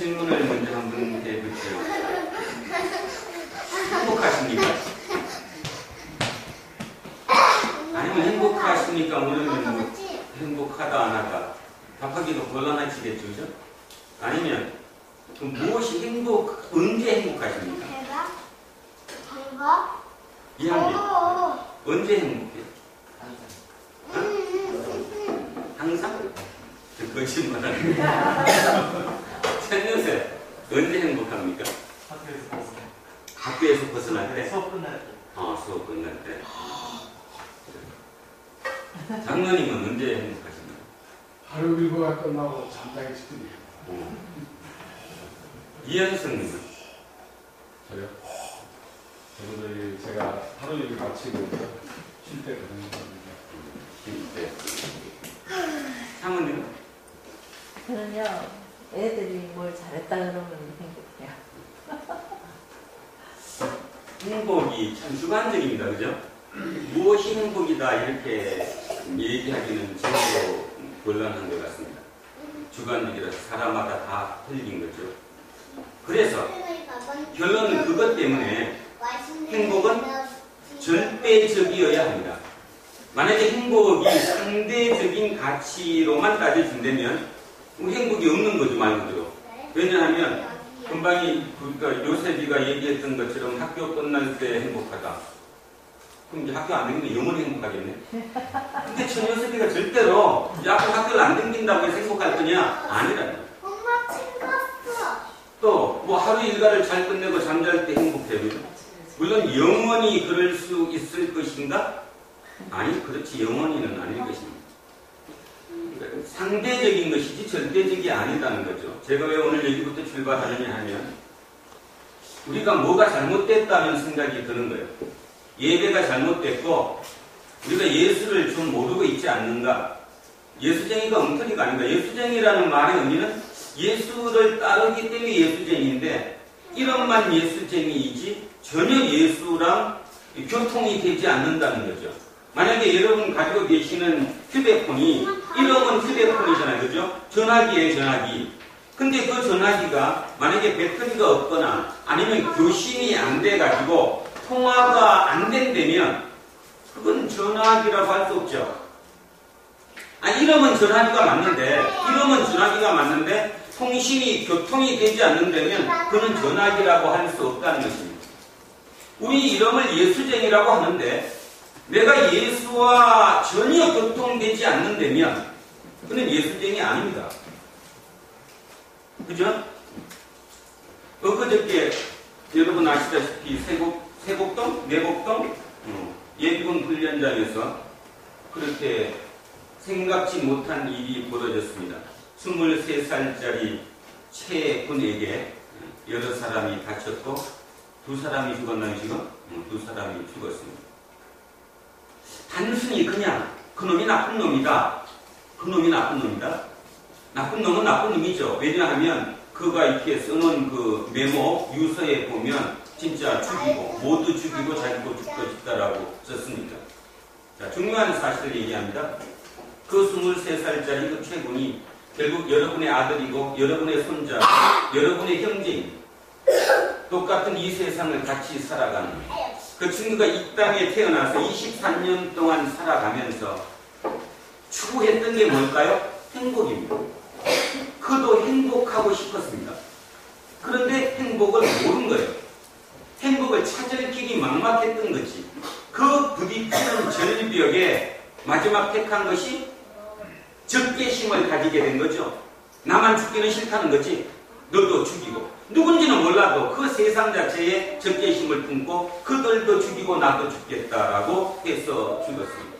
질문을 먼저 한번 해보죠. 행복하십니까? 아니면 행복하십니까? 물으면 뭐 행복하다 안 하다 답하기도 곤란하시겠죠, 그죠? 아니면 무엇이 언제 행복하십니까? 이한빈 언제 행복해? 항상? 거짓말하는 천년새 언제 행복합니까? 학교에서 벗어날 때? 수업 끝날 때. 수업 끝날 때. 장로님은 언제 행복하십니까? 하루 일과가 끝나고 잠자기 직전이에요. 이현승님은? 저요? 저분들이 제가 하루 일 마치고 쉴 때 그런 겁니다. 쉴 때. 상원님은? 저는요, 애들이 뭘 잘했다 그러면 행복해요. 행복이 참 주관적입니다. 그죠? 무엇이 행복이다 이렇게 얘기하기는 전혀 곤란한 것 같습니다. 주관적이라서 사람마다 다 틀린 거죠. 그래서 결론은 그것 때문에 행복은 절대적이어야 합니다. 만약에 행복이 상대적인 가치로만 따져진다면 행복이 없는 거죠, 말 그대로. 왜냐하면 금방이 그러니까 요셉이가 얘기했던 것처럼 학교 끝날 때 행복하다. 그럼 이제 학교 안 다니면 영원히 행복하겠네. 근데 천요셉이가 절대로 야구 학교를 안 다닌다고 해서 행복할 거냐? 아니라요. 엄마 챙겼어. 또 뭐 하루 일과를 잘 끝내고 잠잘 때 행복해요. 물론 영원히 그럴 수 있을 것인가? 아니, 그렇지 영원히는 아닐 것입니다. 그러니까 상대적인 것이지 절대적이 아니다는 거죠. 제가 왜 오늘 여기부터 출발하느냐 하면 우리가 뭐가 잘못됐다는 생각이 드는 거예요. 예배가 잘못됐고 우리가 예수를 좀 모르고 있지 않는가? 예수쟁이가 엉터리가 아닌가? 예수쟁이라는 말의 의미는 예수를 따르기 때문에 예수쟁이인데 이름만 예수쟁이이지 전혀 예수랑 교통이 되지 않는다는 거죠. 만약에 여러분 가지고 계시는 휴대폰이 이름은 휴대폰이잖아요. 그죠? 전화기예요, 전화기. 근데 그 전화기가 만약에 배터리가 없거나 아니면 교신이 안 돼가지고 통화가 안 된다면 그건 전화기라고 할 수 없죠. 이름은 전화기가 맞는데 통신이 교통이 되지 않는다면 그는 전화기라고 할 수 없다는 것입니다. 우리 이름을 예수쟁이라고 하는데 내가 예수와 전혀 교통되지 않는다면 그는 예수쟁이 아닙니다. 그죠? 엊그저께 여러분 아시다시피 세곡동? 내곡동? 예비군 훈련장에서 그렇게 생각지 못한 일이 벌어졌습니다. 23살짜리 최 군에게 여러 사람이 다쳤고 두 사람이 죽었나요 지금? 두 사람이 죽었습니다. 단순히 그냥 그놈이 나쁜 놈이다. 그놈이 나쁜 놈이다. 나쁜 놈은 나쁜 놈이죠. 왜냐하면 그가 이렇게 써놓은 그 메모 유서에 보면 진짜 죽이고 모두 죽이고 자기도 죽고 싶다라고 썼습니다. 자, 중요한 사실을 얘기합니다. 그 23살짜리 그 최군이 결국 여러분의 아들이고 여러분의 손자, 여러분의 형제인 똑같은 이 세상을 같이 살아가는 그 친구가 이 땅에 태어나서 23년 동안 살아가면서 추구했던 게 뭘까요? 행복입니다. 그도 행복하고 싶었습니다. 그런데 행복을 모른 거예요. 행복을 찾을 길이 막막했던 거지. 그 부딪히는 절벽에 마지막 택한 것이 적개심을 가지게 된 거죠. 나만 죽기는 싫다는 거지. 너도 죽이고. 누군지는 몰라도 그 세상 자체에 적개심을 품고 그들도 죽이고 나도 죽겠다라고 해서 죽었습니다.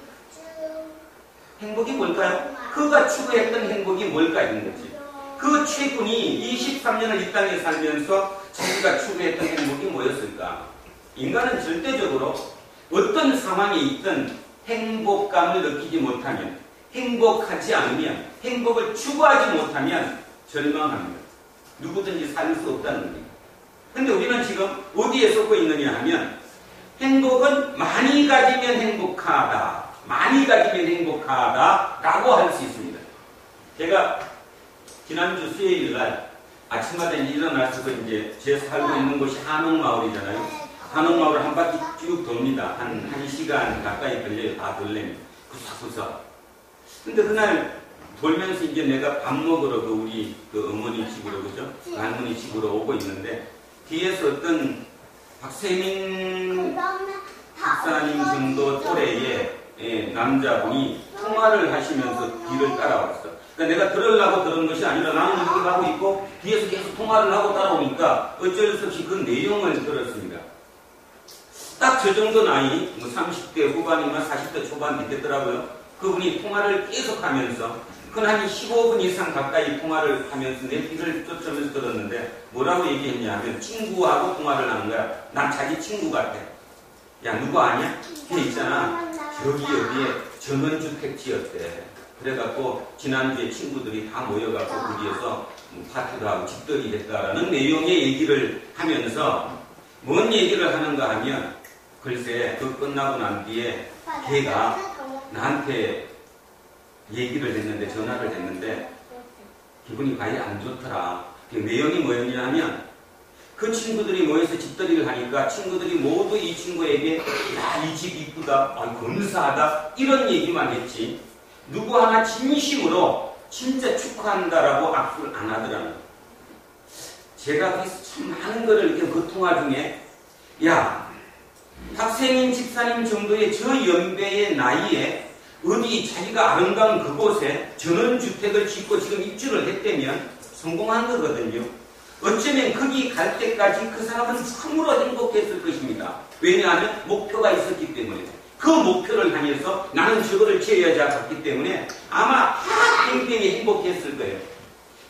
행복이 뭘까요? 그가 추구했던 행복이 뭘까 있는 거지. 그 최군이 23년을 이 땅에 살면서 자기가 추구했던 행복이 뭐였을까? 인간은 절대적으로 어떤 상황에 있든 행복감을 느끼지 못하면, 행복하지 않으면, 행복을 추구하지 못하면 절망합니다. 누구든지 살 수 없다는 겁니다. 근데 우리는 지금 어디에 쏟고 있느냐 하면 행복은 많이 가지면 행복하다. 많이 가지면 행복하다 라고 할 수 있습니다. 제가 지난주 수요일 날 아침마다 이제 일어나서 이제 제 살고 있는 곳이 한옥마을이잖아요. 한옥마을 한 바퀴 쭉 돕니다. 한 1시간 가까이 걸려요. 다 돌려면. 구석구석. 근데 그날 돌면서 이제 내가 밥 먹으러 우리 어머니 집으로, 그죠? 그 할머니 집으로 오고 있는데, 뒤에서 어떤 박세민 박사님 정도 또래의 남자분이 통화를 하시면서 뒤를 따라왔어. 그러니까 내가 들으려고 들은 것이 아니라 나는 이렇게 가고 있고 뒤에서 계속 통화를 하고 따라오니까 어쩔 수 없이 그 내용을 들었습니다. 딱 저 정도 나이, 뭐 30대 후반이면 40대 초반 되겠더라고요. 그분이 통화를 계속 하면서 한 15분 이상 가까이 통화를 하면서 내 귀를 쫓으면서 들었는데 뭐라고 얘기했냐 하면 친구하고 통화를 하는 거야. 난 자기 친구 같아. 야, 누구 아냐? 걔 있잖아. 저기 어디에 전원주택 지었대. 그래갖고 지난주에 친구들이 다 모여갖고 거기에서 파티도 하고 집들이 했다라는 내용의 얘기를 하면서 뭔 얘기를 하는가 하면 글쎄 그 끝나고 난 뒤에 걔가 나한테 얘기를 했는데 전화를 했는데 기분이 많이 안 좋더라. 그 내용이 뭐였냐 하면 그 친구들이 모여서 집들이를 하니까 친구들이 모두 이 친구에게 야, 이 집 이쁘다, 검사하다 이런 얘기만 했지 누구 하나 진심으로 진짜 축하한다라고 악수를 안 하더라는 거예요. 제가 그래서 참 많은 거를 이렇게 그 통화 중에 야, 박세민 집사님 정도의 저 연배의 나이에 어디 자기가 아름다운 그곳에 전원주택을 짓고 지금 입주를 했다면 성공한 거거든요. 어쩌면 거기 갈 때까지 그 사람은 참으로 행복했을 것입니다. 왜냐하면 목표가 있었기 때문에. 그 목표를 향해서 나는 저거를 지어야지 갔기 때문에 아마 굉장히 행복했을 거예요.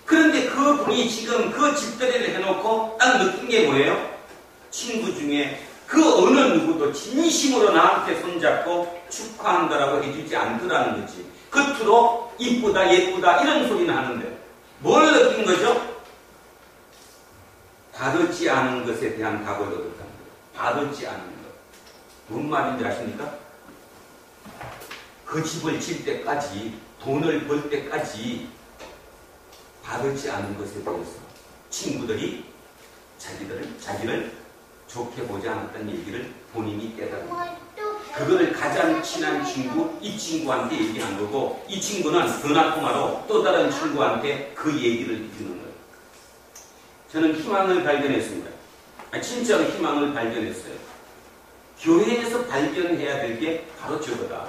그런데 그 분이 지금 그 집들이를 해놓고 딱 느낀 게 뭐예요? 친구 중에 그 어느 누구도 진심으로 나한테 손잡고 축하한다라고 해주지 않더라는 거지. 겉으로 이쁘다 예쁘다 이런 소리는 하는데 뭘 느낀 거죠? 받지 않은 것에 대한 답을 얻었다는 거예요. 받지 않은 것. 뭔 말인지 아십니까? 그 집을 질 때까지 돈을 벌 때까지 받지 않은 것에 대해서 친구들이 자기를 좋게 보지 않았던 얘기를 본인이 깨달은 거예요. 그거를 가장 친한 친구, 이 친구한테 얘기한 거고 이 친구는 전화통화로 또 다른 친구한테 그 얘기를 해주는 거예요. 저는 희망을 발견했습니다. 진짜로 희망을 발견했어요. 교회에서 발견해야 될 게 바로 저거다.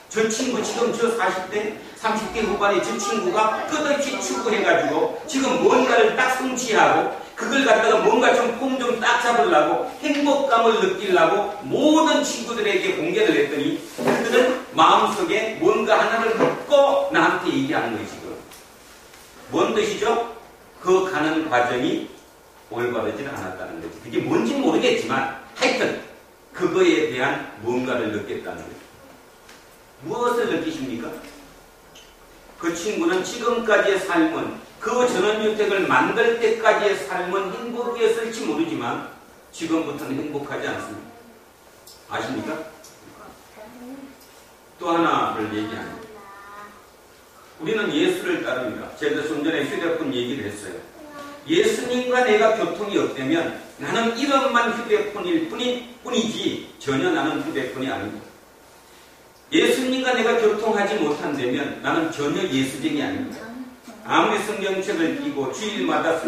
저 친구 지금 저 40대, 30대 후반의 저 친구가 끝없이 추구해가지고 지금 뭔가를 딱 성취하고 그걸 갖다가 뭔가 좀 폼 좀 딱 잡으려고 행복감을 느끼려고 모든 친구들에게 공개를 했더니 그들은 마음속에 뭔가 하나를 묻고 나한테 얘기하는 거예요. 지금 뭔 뜻이죠? 그 가는 과정이 올바르지 않았다는 거지. 그게 뭔지 모르겠지만 하여튼 그거에 대한 뭔가를 느꼈다는 거예요. 무엇을 느끼십니까? 그 친구는 지금까지의 삶은 그 전원주택을 만들 때까지의 삶은 행복이었을지 모르지만 지금부터는 행복하지 않습니다. 아십니까? 또 하나를 얘기합니다. 우리는 예수를 따릅니다. 제가 좀 전에 휴대폰 얘기를 했어요. 예수님과 내가 교통이 없다면 나는 이름만 휴대폰일 뿐이지 전혀 나는 휴대폰이 아닙니다. 예수님과 내가 교통하지 못한다면 나는 전혀 예수쟁이 아닙니다. 아무리 성경책을 끼고 주일마다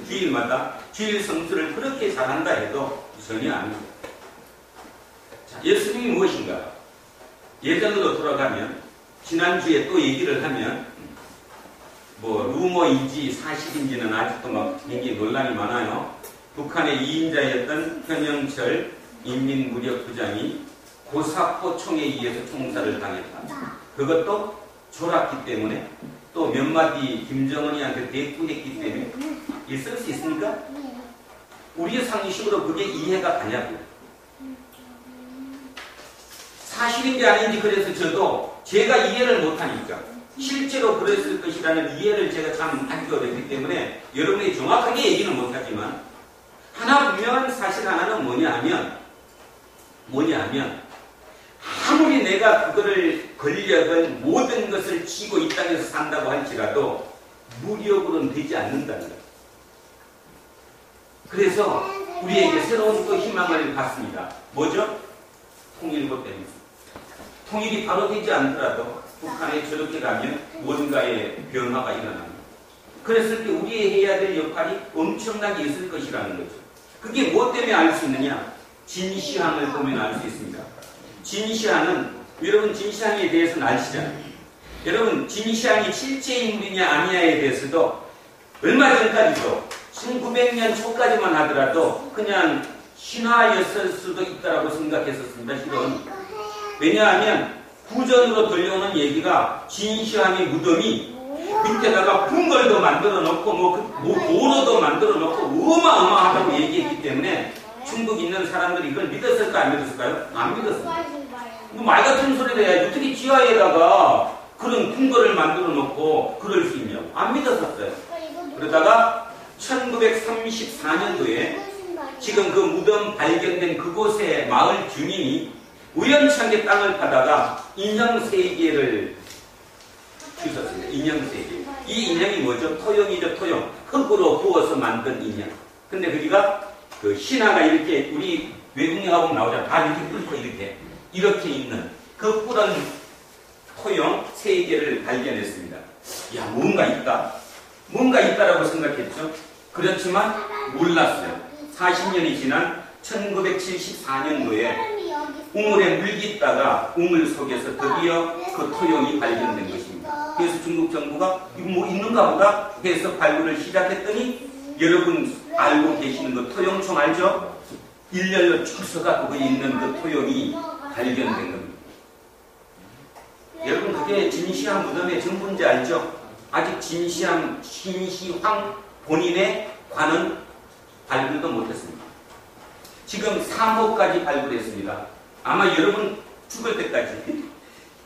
주일마다 주일 성수를 그렇게 잘한다 해도 전혀 아닙니다. 자, 예수님이 무엇인가? 예전으로 돌아가면 지난주에 또 얘기를 하면 뭐 루머인지 사실인지는 아직도 막 굉장히 논란이 많아요. 북한의 2인자였던 현영철 인민무력부장이 고사포총에 의해서 총살을 당했다. 그것도 졸았기 때문에 또 몇 마디 김정은이한테 대꾸했기 때문에 있을 수 있습니까? 우리의 상식으로 그게 이해가 가냐고요. 사실인지 아닌지 그래서 저도 제가 이해를 못하니까 실제로 그랬을 것이라는 이해를 제가 참 하기 어렵기 때문에 여러분이 정확하게 얘기는 못하지만 하나 분명한 사실 하나는 뭐냐 하면 아무리 내가 그거를 권력은 모든 것을 쥐고 이 땅에서 산다고 할지라도 무력으로는 되지 않는다는 거예요. 그래서 우리에게 새로운 또 희망을 받습니다. 뭐죠? 통일부 때문에. 통일이 바로 되지 않더라도 북한에 저렇게 가면 뭔가의 변화가 일어납니다. 그랬을 때 우리의 해야 될 역할이 엄청나게 있을 것이라는 거죠. 그게 무엇 때문에 알 수 있느냐? 진시황을 보면 알 수 있습니다. 진시황은, 여러분 진시황에 대해서는 아시잖아요. 여러분 진시황이 실제 인물이냐 아니냐에 대해서도 얼마 전까지도 1900년 초까지만 하더라도 그냥 신화였을 수도 있다고 생각했었습니다. 실은. 왜냐하면 구전으로 들려오는 얘기가 진시황의 무덤이 밑에다가 궁궐도 만들어 놓고 도로도 만들어 놓고 어마어마하다고 얘기했기 때문에 중국에 있는 사람들이 이걸 믿었을까 안 믿었을까요? 안 믿었어요. 말 같은 소리를 해야지 어떻게 지하에다가 그런 궁궐을 만들어 놓고 그럴 수 있냐고 안 믿었었어요. 그러다가 1934년도에 지금 그 무덤 발견된 그곳의 마을 주민이 우연찮게 땅을 파다가 인형 3개를 주셨습니다. 인형 3개. 이 인형이 뭐죠? 토용이죠, 토용. 흙으로 부어서 만든 인형. 근데 거기가 그 신화가 이렇게 우리 외국 영화 보면 나오잖아요. 다 이렇게 끓고 이렇게 있는 그 푸른 토용 3개를 발견했습니다. 야, 뭔가 있다. 뭔가 있다라고 생각했죠. 그렇지만 몰랐어요. 40년이 지난 1974년도에 우물에 물깃다가 우물 속에서 드디어 그 토용이 발견된 것입니다. 그래서 중국 정부가 이거 뭐 있는가 보다 해서 발굴을 시작했더니 여러분 알고 계시는 그 토용총 알죠? 일렬로 쭉 서가 거기 있는 그 토용이 발견된 겁니다. 여러분 그게 진시황 무덤의 전부인지 알죠? 아직 진시황 본인의 관은 발굴도 못했습니다. 지금 3호까지 발굴했습니다. 아마 여러분 죽을 때까지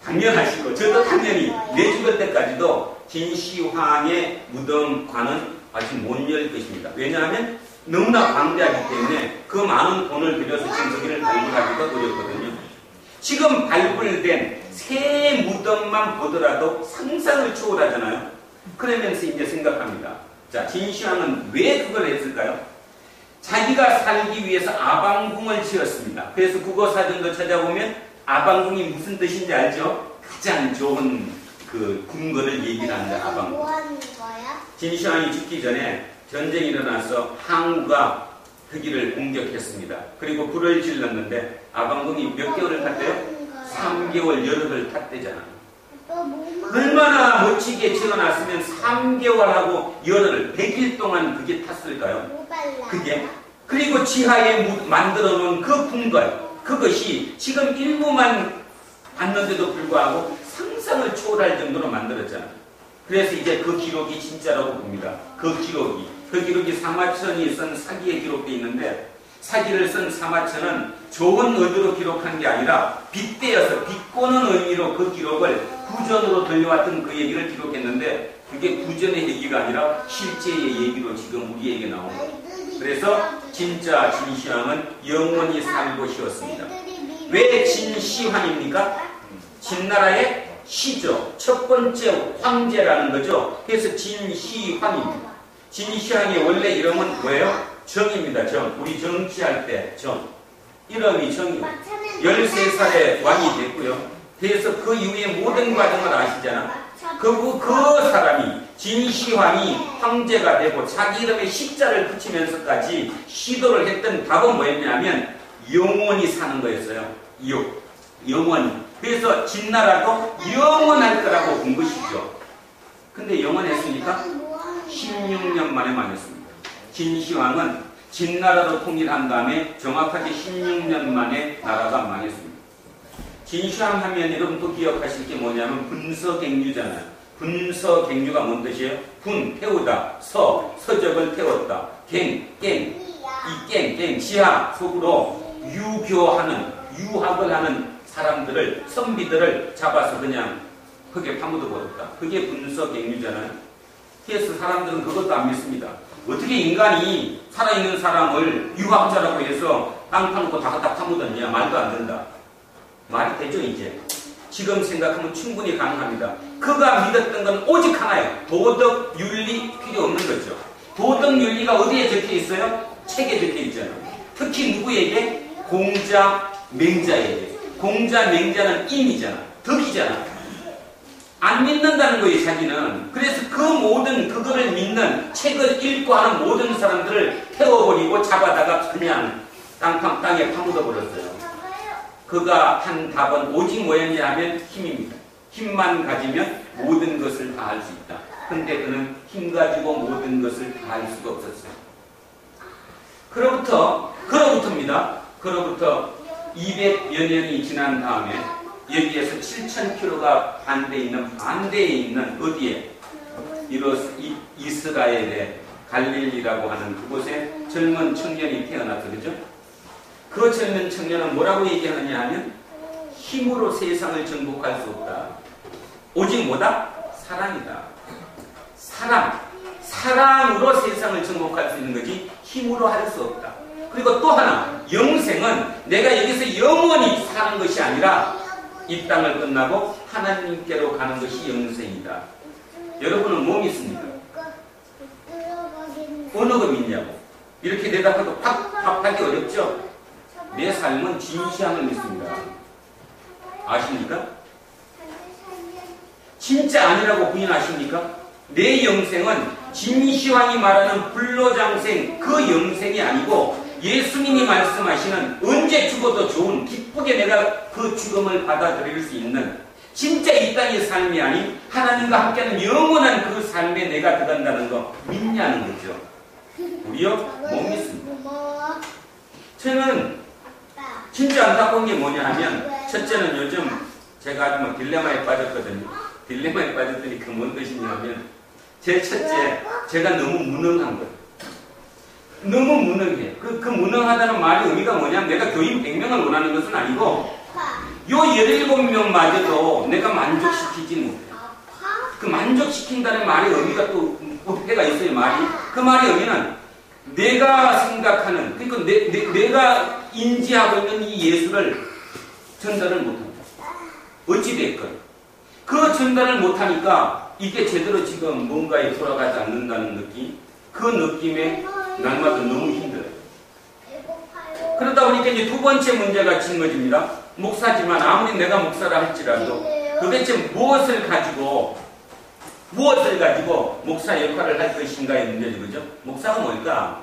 당연하시고 저도 당연히 내 죽을 때까지도 진시황의 무덤관은 아직 못 열 것입니다. 왜냐하면 너무나 방대하기 때문에 그 많은 돈을 들여서 지금 저기를 발굴하기가 어렵거든요. 지금 발굴된 새 무덤만 보더라도 상상을 초월하잖아요. 그러면서 이제 생각합니다. 자, 진시황은 왜 그걸 했을까요? 자기가 살기 위해서 아방궁을 지었습니다. 그래서 국어사전도 찾아보면 아방궁이 무슨 뜻인지 알죠? 가장 좋은 그 궁궐을 얘기를 합니다. 아방궁. 뭐 하는 거야? 진시황이 죽기 전에 전쟁이 일어나서 항우가 거기를 공격했습니다. 그리고 불을 질렀는데 아방궁이 몇 개월을 탔대요? 3개월 열흘을 탔대잖아. 얼마나 멋지게 지어놨으면 3개월하고 열흘을 100일 동안 그게 탔을까요? 그게 그리고 지하에 만들어 놓은 그 궁궐 그것이 지금 일부만 봤는데도 불구하고 상상을 초월할 정도로 만들었잖아요. 그래서 이제 그 기록이 진짜라고 봅니다. 그 기록이 사마천이 쓴 사기에 기록되어 있는데 사기를 쓴 사마천은 좋은 의도로 기록한 게 아니라 빗대어서 비꼬는 의미로 그 기록을 구전으로 들려왔던 그 얘기를 기록했는데 그게 구전의 얘기가 아니라 실제의 얘기로 지금 우리에게 나온 거예요. 그래서 진짜 진시황은 영원히 살 곳이었습니다. 왜 진시황입니까? 진나라의 시죠. 첫 번째 황제라는 거죠. 그래서 진시황입니다. 진시황의 원래 이름은 뭐예요? 정입니다. 정. 우리 정치할 때 정. 이름이 정이에요. 13살에 왕이 됐고요. 그래서 그 이후에 모든 과정을 아시잖아. 그 사람이 진시황이 황제가 되고 자기 이름에 시자를 붙이면서까지 시도를 했던 답은 뭐였냐면 영원히 사는 거였어요. 영원히. 그래서 진나라도 영원할 거라고 본 것이죠. 근데 영원했습니까? 16년 만에 망했습니다. 진시황은 진나라로 통일한 다음에 정확하게 16년 만에 나라가 망했습니다. 진시황 하면 여러분 또 기억하실 게 뭐냐면 분서갱유잖아요. 분서갱유가 뭔 뜻이에요? 분, 태우다. 서적을 태웠다. 갱, 이 갱, 지하, 속으로 유학을 하는 사람들을, 선비들을 잡아서 그냥 흙에 파묻어 버렸다. 그게 분서갱유잖아요. 그래서 사람들은 그것도 안 믿습니다. 어떻게 인간이 살아있는 사람을 유학자라고 해서 땅 파놓고 다 파묻었냐? 말도 안 된다. 말이 되죠, 이제. 지금 생각하면 충분히 가능합니다. 그가 믿었던 건 오직 하나예요. 도덕, 윤리 필요 없는 거죠. 도덕, 윤리가 어디에 적혀 있어요? 책에 적혀 있잖아요. 특히 누구에게? 공자, 맹자에게. 공자, 맹자는 임이잖아. 덕이잖아. 안 믿는다는 거예요, 자기는. 그래서 그 모든 그거를 믿는 책을 읽고 하는 모든 사람들을 태워버리고 잡아다가 그냥 땅에 파묻어버렸어요. 그가 한 답은 오직 뭐였냐 하면 힘입니다. 힘만 가지면 모든 것을 다 할 수 있다. 근데 그는 힘 가지고 모든 것을 다 할 수가 없었어요. 그로부터 200여 년이 지난 다음에 여기에서 7,000km가 반대에 있는 어디에? 이스라엘의 갈릴리라고 하는 그곳에 젊은 청년이 태어났죠. 그죠? 그 젊은 청년은 뭐라고 얘기하느냐 하면 힘으로 세상을 정복할 수 없다. 오직 뭐다? 사랑이다. 사랑으로 세상을 정복할 수 있는 거지 힘으로 할 수 없다. 그리고 또 하나, 영생은 내가 여기서 영원히 사는 것이 아니라 이 땅을 끝나고 하나님께로 가는 것이 영생이다. 여러분은 뭐 믿습니까? 어느 거 믿냐고. 이렇게 대답해도 답하기 어렵죠? 내 삶은 진시황을 믿습니다. 아십니까? 진짜 아니라고 부인하십니까? 내 영생은 진시황이 말하는 불로장생 그 영생이 아니고 예수님이 말씀하시는 언제 죽어도 좋은 기쁘게 내가 그 죽음을 받아들일 수 있는 진짜 이 땅의 삶이 아닌 하나님과 함께하는 영원한 그 삶에 내가 들어간다는 거 믿냐는 거죠. 우리요? 못 믿습니다. 저는 진짜 안타까운 게 뭐냐 하면 첫째는 요즘 제가 아주 뭐 딜레마에 빠졌거든요. 딜레마에 빠졌더니 그 뭔 뜻이냐면 제 첫째, 제가 너무 무능한 거예요. 너무 무능해. 그 무능하다는 말의 의미가 뭐냐면 내가 교인 100명을 원하는 것은 아니고 요 17명마저도 내가 만족시키지 못해요. 그 만족시킨다는 말의 의미가 또 어폐가 있어요. 말이. 그 말의 의미는 내가 생각하는 그러니까 내가 인지하고 있는 이 예수를 전달을 못합니다. 어찌됐건 그 전달을 못하니까 이게 제대로 지금 뭔가에 돌아가지 않는다는 느낌, 그 느낌에 날마다 너무 힘들어요. 그러다 보니까 이제 두 번째 문제가 짊어집니다. 목사지만 아무리 내가 목사라 할지라도 도대체 무엇을 가지고 목사 역할을 할 것인가의 문제죠. 그죠? 목사가 뭘까?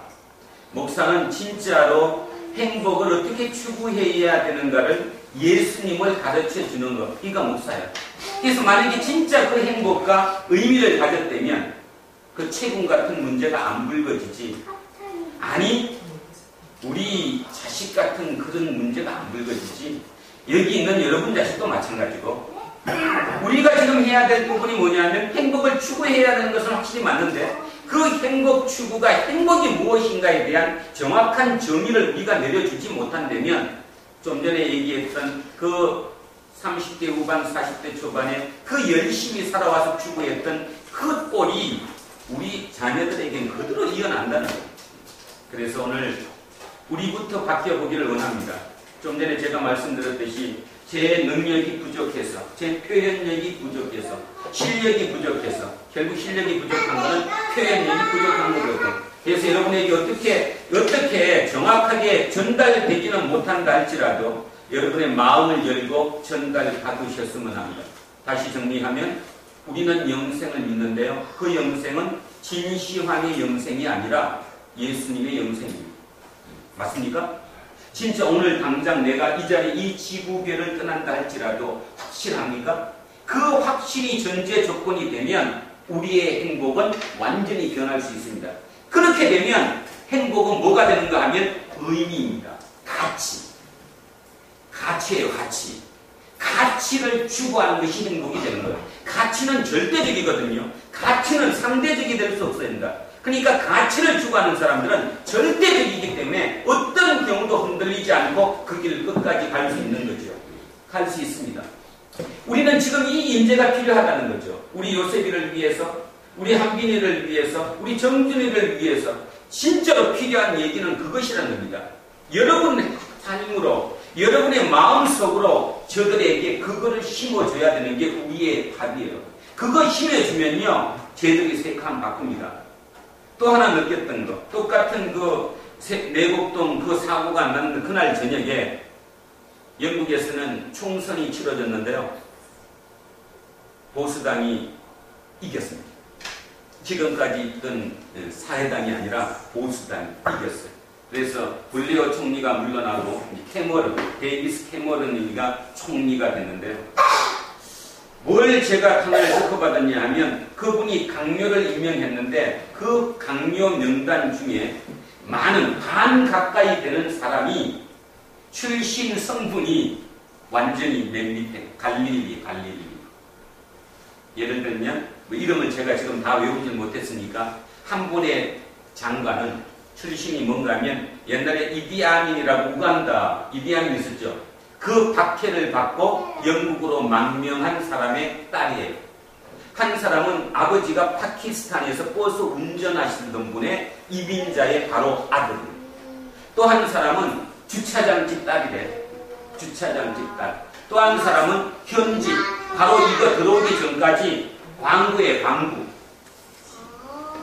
목사는 진짜로 행복을 어떻게 추구해야 되는가를 예수님을 가르쳐 주는 것. 이가 목사예요. 그래서 만약에 진짜 그 행복과 의미를 가졌다면 그 채군 같은 문제가 안 불거지지. 아니, 우리 자식 같은 그런 문제가 안 불거지지. 여기 있는 여러분 자식도 마찬가지고. 우리가 지금 해야 될 부분이 뭐냐면 행복을 추구해야 되는 것은 확실히 맞는데 그 행복 추구가 행복이 무엇인가에 대한 정확한 정의를 우리가 내려주지 못한다면 좀 전에 얘기했던 그 30대 후반, 40대 초반에 그 열심히 살아와서 추구했던 그 꼴이 우리 자녀들에게는 그대로 이어난다는 거예요. 그래서 오늘 우리부터 바뀌어보기를 원합니다. 좀 전에 제가 말씀드렸듯이 제 능력이 부족해서, 제 표현력이 부족해서, 실력이 부족해서, 결국 실력이 부족한 것은 표현력이 부족한 거거든요. 그래서 여러분에게 어떻게 정확하게 전달되지는 못한다 할지라도 여러분의 마음을 열고 전달받으셨으면 합니다. 다시 정리하면 우리는 영생을 믿는데요. 그 영생은 진시황의 영생이 아니라 예수님의 영생입니다. 맞습니까? 진짜 오늘 당장 내가 이 자리 이 지구계를 떠난다 할지라도 확실합니까? 그 확실히 전제 조건이 되면 우리의 행복은 완전히 변할 수 있습니다. 그렇게 되면 행복은 뭐가 되는가 하면 의미입니다. 가치예요. 가치를 추구하는 것이 행복이 되는 거예요. 가치는 절대적이거든요. 가치는 상대적이 될 수 없어야 된다. 그러니까 가치를 추구하는 사람들은 절대적이기 때문에 어떤 경우도 흔들리지 않고 그 길을 끝까지 갈 수 있는 거죠. 갈 수 있습니다. 우리는 지금 이 인재가 필요하다는 거죠. 우리 요셉이를 위해서, 우리 한빈이를 위해서, 우리 정준이를 위해서 진짜로 필요한 얘기는 그것이라는 겁니다. 여러분 삶으로 여러분의 마음속으로 저들에게 그거를 심어줘야 되는 게 우리의 답이에요. 그거 심어주면요, 쟤들이 색감 바꿉니다. 또 하나 느꼈던 거, 똑같은 그 내곡동 그 사고가 났는 그날 저녁에 영국에서는 총선이 치러졌는데요, 보수당이 이겼습니다. 지금까지 있던 사회당이 아니라 보수당이 이겼어요. 그래서 블레어 총리가 물러나고 데이비스 캐머런이가 총리가 됐는데요. 뭘 제가 하나를 듣고받았냐 하면 그분이 강요를 임명했는데 그 강요 명단 중에 많은 반 가까이 되는 사람이 출신 성분이 완전히 맨 밑에 갈릴리. 예를 들면 뭐 이름을 제가 지금 다 외우질 못했으니까 한 분의 장관은 출신이 뭔가 하면 옛날에 이디아민이라고 우간다 이디아민 있었죠. 그 박해를 받고 영국으로 망명한 사람의 딸이에요. 한 사람은 아버지가 파키스탄에서 버스 운전하시던 분의 이민자의 바로 아들이에요. 또 한 사람은 주차장집 딸이래. 주차장집 딸. 또 한 사람은 현지 바로 이거 들어오기 전까지 광부의 광부.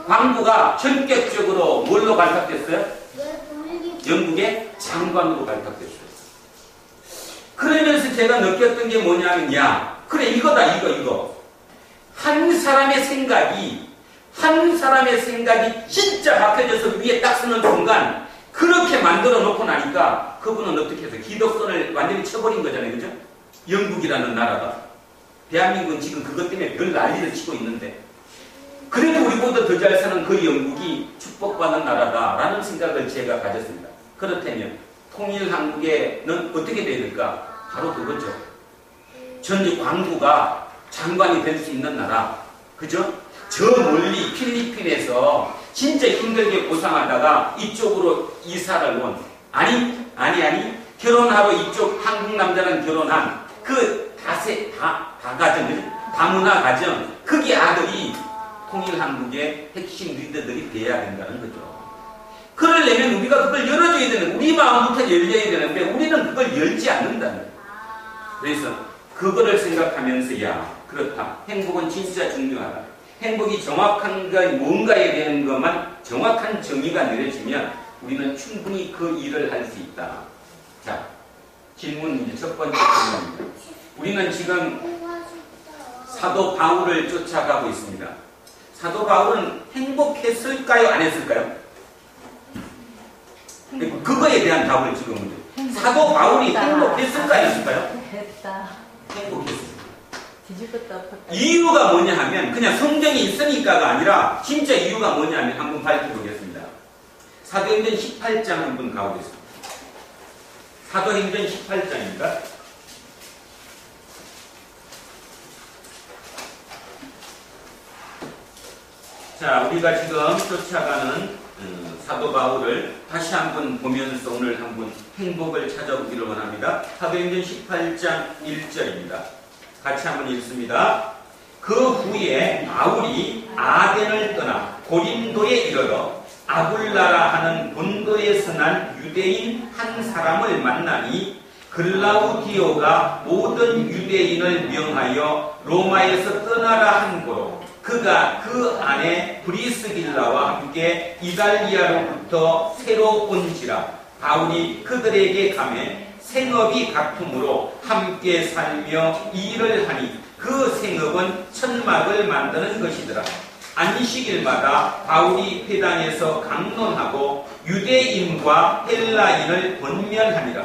광부가 전격적으로 뭘로 발탁됐어요? 영국의 장관으로 발탁됐어요. 그러면서 제가 느꼈던 게 뭐냐면, 야, 그래, 이거다, 이거. 한 사람의 생각이 진짜 박혀져서 위에 딱 쓰는 순간, 그렇게 만들어 놓고 나니까, 그분은 어떻게 해서 기독선을 완전히 쳐버린 거잖아요. 그죠? 영국이라는 나라가. 대한민국은 지금 그것 때문에 별 난리를 치고 있는데, 그래도 우리보다 더 잘 사는 그 영국이 축복받는 나라다라는 생각을 제가 가졌습니다. 그렇다면 통일한국에는 어떻게 돼야 될까? 바로 그거죠. 전직 광부가 장관이 될 수 있는 나라. 그죠? 저 멀리 필리핀에서 진짜 힘들게 고생하다가 이쪽으로 이사를 온, 아니 결혼하러 이쪽 한국 남자랑 결혼한 그 다문화 가정, 거기 아들이 통일한국의 핵심 리더들이 돼야 된다는 거죠. 그러려면 우리가 그걸 열어줘야 되는, 우리 마음부터 열려야 되는데 우리는 그걸 열지 않는다는 거예요. 그래서 그거를 생각하면서, 야, 그렇다. 행복은 진짜 중요하다. 행복이 정확한 거 뭔가에 대한 것만 정확한 정의가 내려지면 우리는 충분히 그 일을 할 수 있다. 자, 질문 이제 첫 번째 질문입니다. 우리는 지금 사도 바울을 쫓아가고 있습니다. 사도 바울은 행복했을까요? 안 했을까요? 그거에 대한 답을 지금 문제. 사도 바울이 행복했을까요? 했을까요? 했다. 행복했습니다. 뒤집었다 엎었다. 이유가 뭐냐 하면 그냥 성경이 있으니까가 아니라 진짜 이유가 뭐냐 하면 한번 밝혀보겠습니다. 사도행전 18장 한번 가보겠습니다. 사도행전 18장입니다. 자, 우리가 지금 쫓아가는 사도 바울을 다시 한번 보면서 오늘 한번 행복을 찾아보기를 원합니다. 사도행전 18장 1절입니다. 같이 한번 읽습니다. 그 후에 바울이 아덴을 떠나 고린도에 이르러 아굴라라 하는 본도에서 난 유대인 한 사람을 만나니 글라우디오가 모든 유대인을 명하여 로마에서 떠나라 한 고로 그가 그 안에 브리스길라와 함께 이달리아로부터 새로 온지라 바울이 그들에게 가매 생업이 같으므로 함께 살며 일을 하니 그 생업은 천막을 만드는 것이더라. 안식일마다 바울이 회당에서 강론하고 유대인과 헬라인을 권면하니라.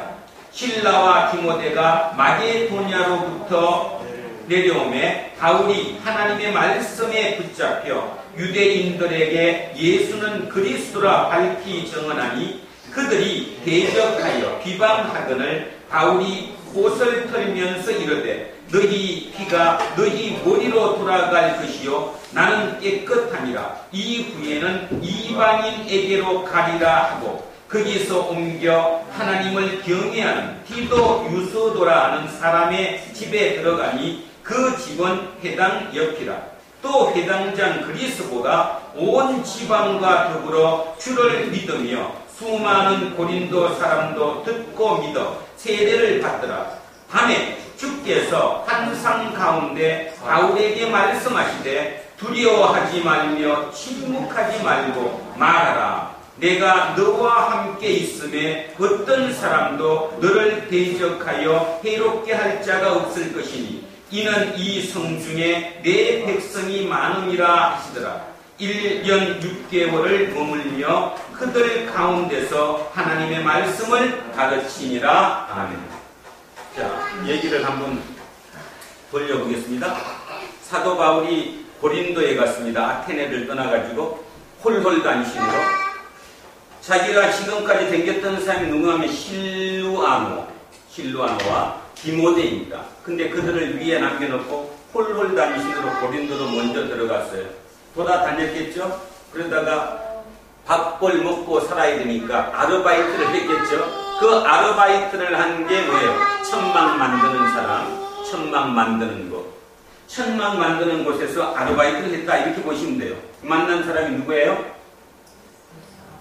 실라와 디모데가 마게도냐로부터 내려오매 바울이 하나님의 말씀에 붙잡혀 유대인들에게 예수는 그리스도라 밝히 증언하니 그들이 대적하여 비방하거늘 바울이 옷을 털면서 이르되 너희 피가 너희 머리로 돌아갈 것이요 나는 깨끗하니라. 이후에는 이방인에게로 가리라 하고 거기서 옮겨 하나님을 경외하는 디도 유스도라 하는 사람의 집에 들어가니 그 집은 회당 옆이라. 또 회당장 그리스도가 온 지방과 더불어 주를 믿으며 수많은 고린도 사람도 듣고 믿어 세례를 받더라. 밤에 주께서 환상 가운데 바울에게 말씀하시되 두려워하지 말며 침묵하지 말고 말하라. 내가 너와 함께 있음에 어떤 사람도 너를 대적하여 해롭게 할 자가 없을 것이니 이는 이 성중에 내 백성이 많음이라 하시더라. 1년 6개월을 머물며 그들 가운데서 하나님의 말씀을 가르치니라. 아멘. 자, 얘기를 한번 돌려보겠습니다. 사도 바울이 고린도에 갔습니다. 아테네를 떠나가지고 홀홀단신으로. 자기가 지금까지 댕겼던 사람이 누구 하면 실루아노와 디모데입니다. 근데 그들을 위에 남겨놓고 홀홀단신으로 고린도로 먼저 들어갔어요. 돌아다녔겠죠? 그러다가 밥벌 먹고 살아야 되니까 아르바이트를 했겠죠? 그 아르바이트를 한 게 뭐예요? 천막 만드는 사람, 천막 만드는 곳. 천막 만드는 곳에서 아르바이트를 했다 이렇게 보시면 돼요. 만난 사람이 누구예요?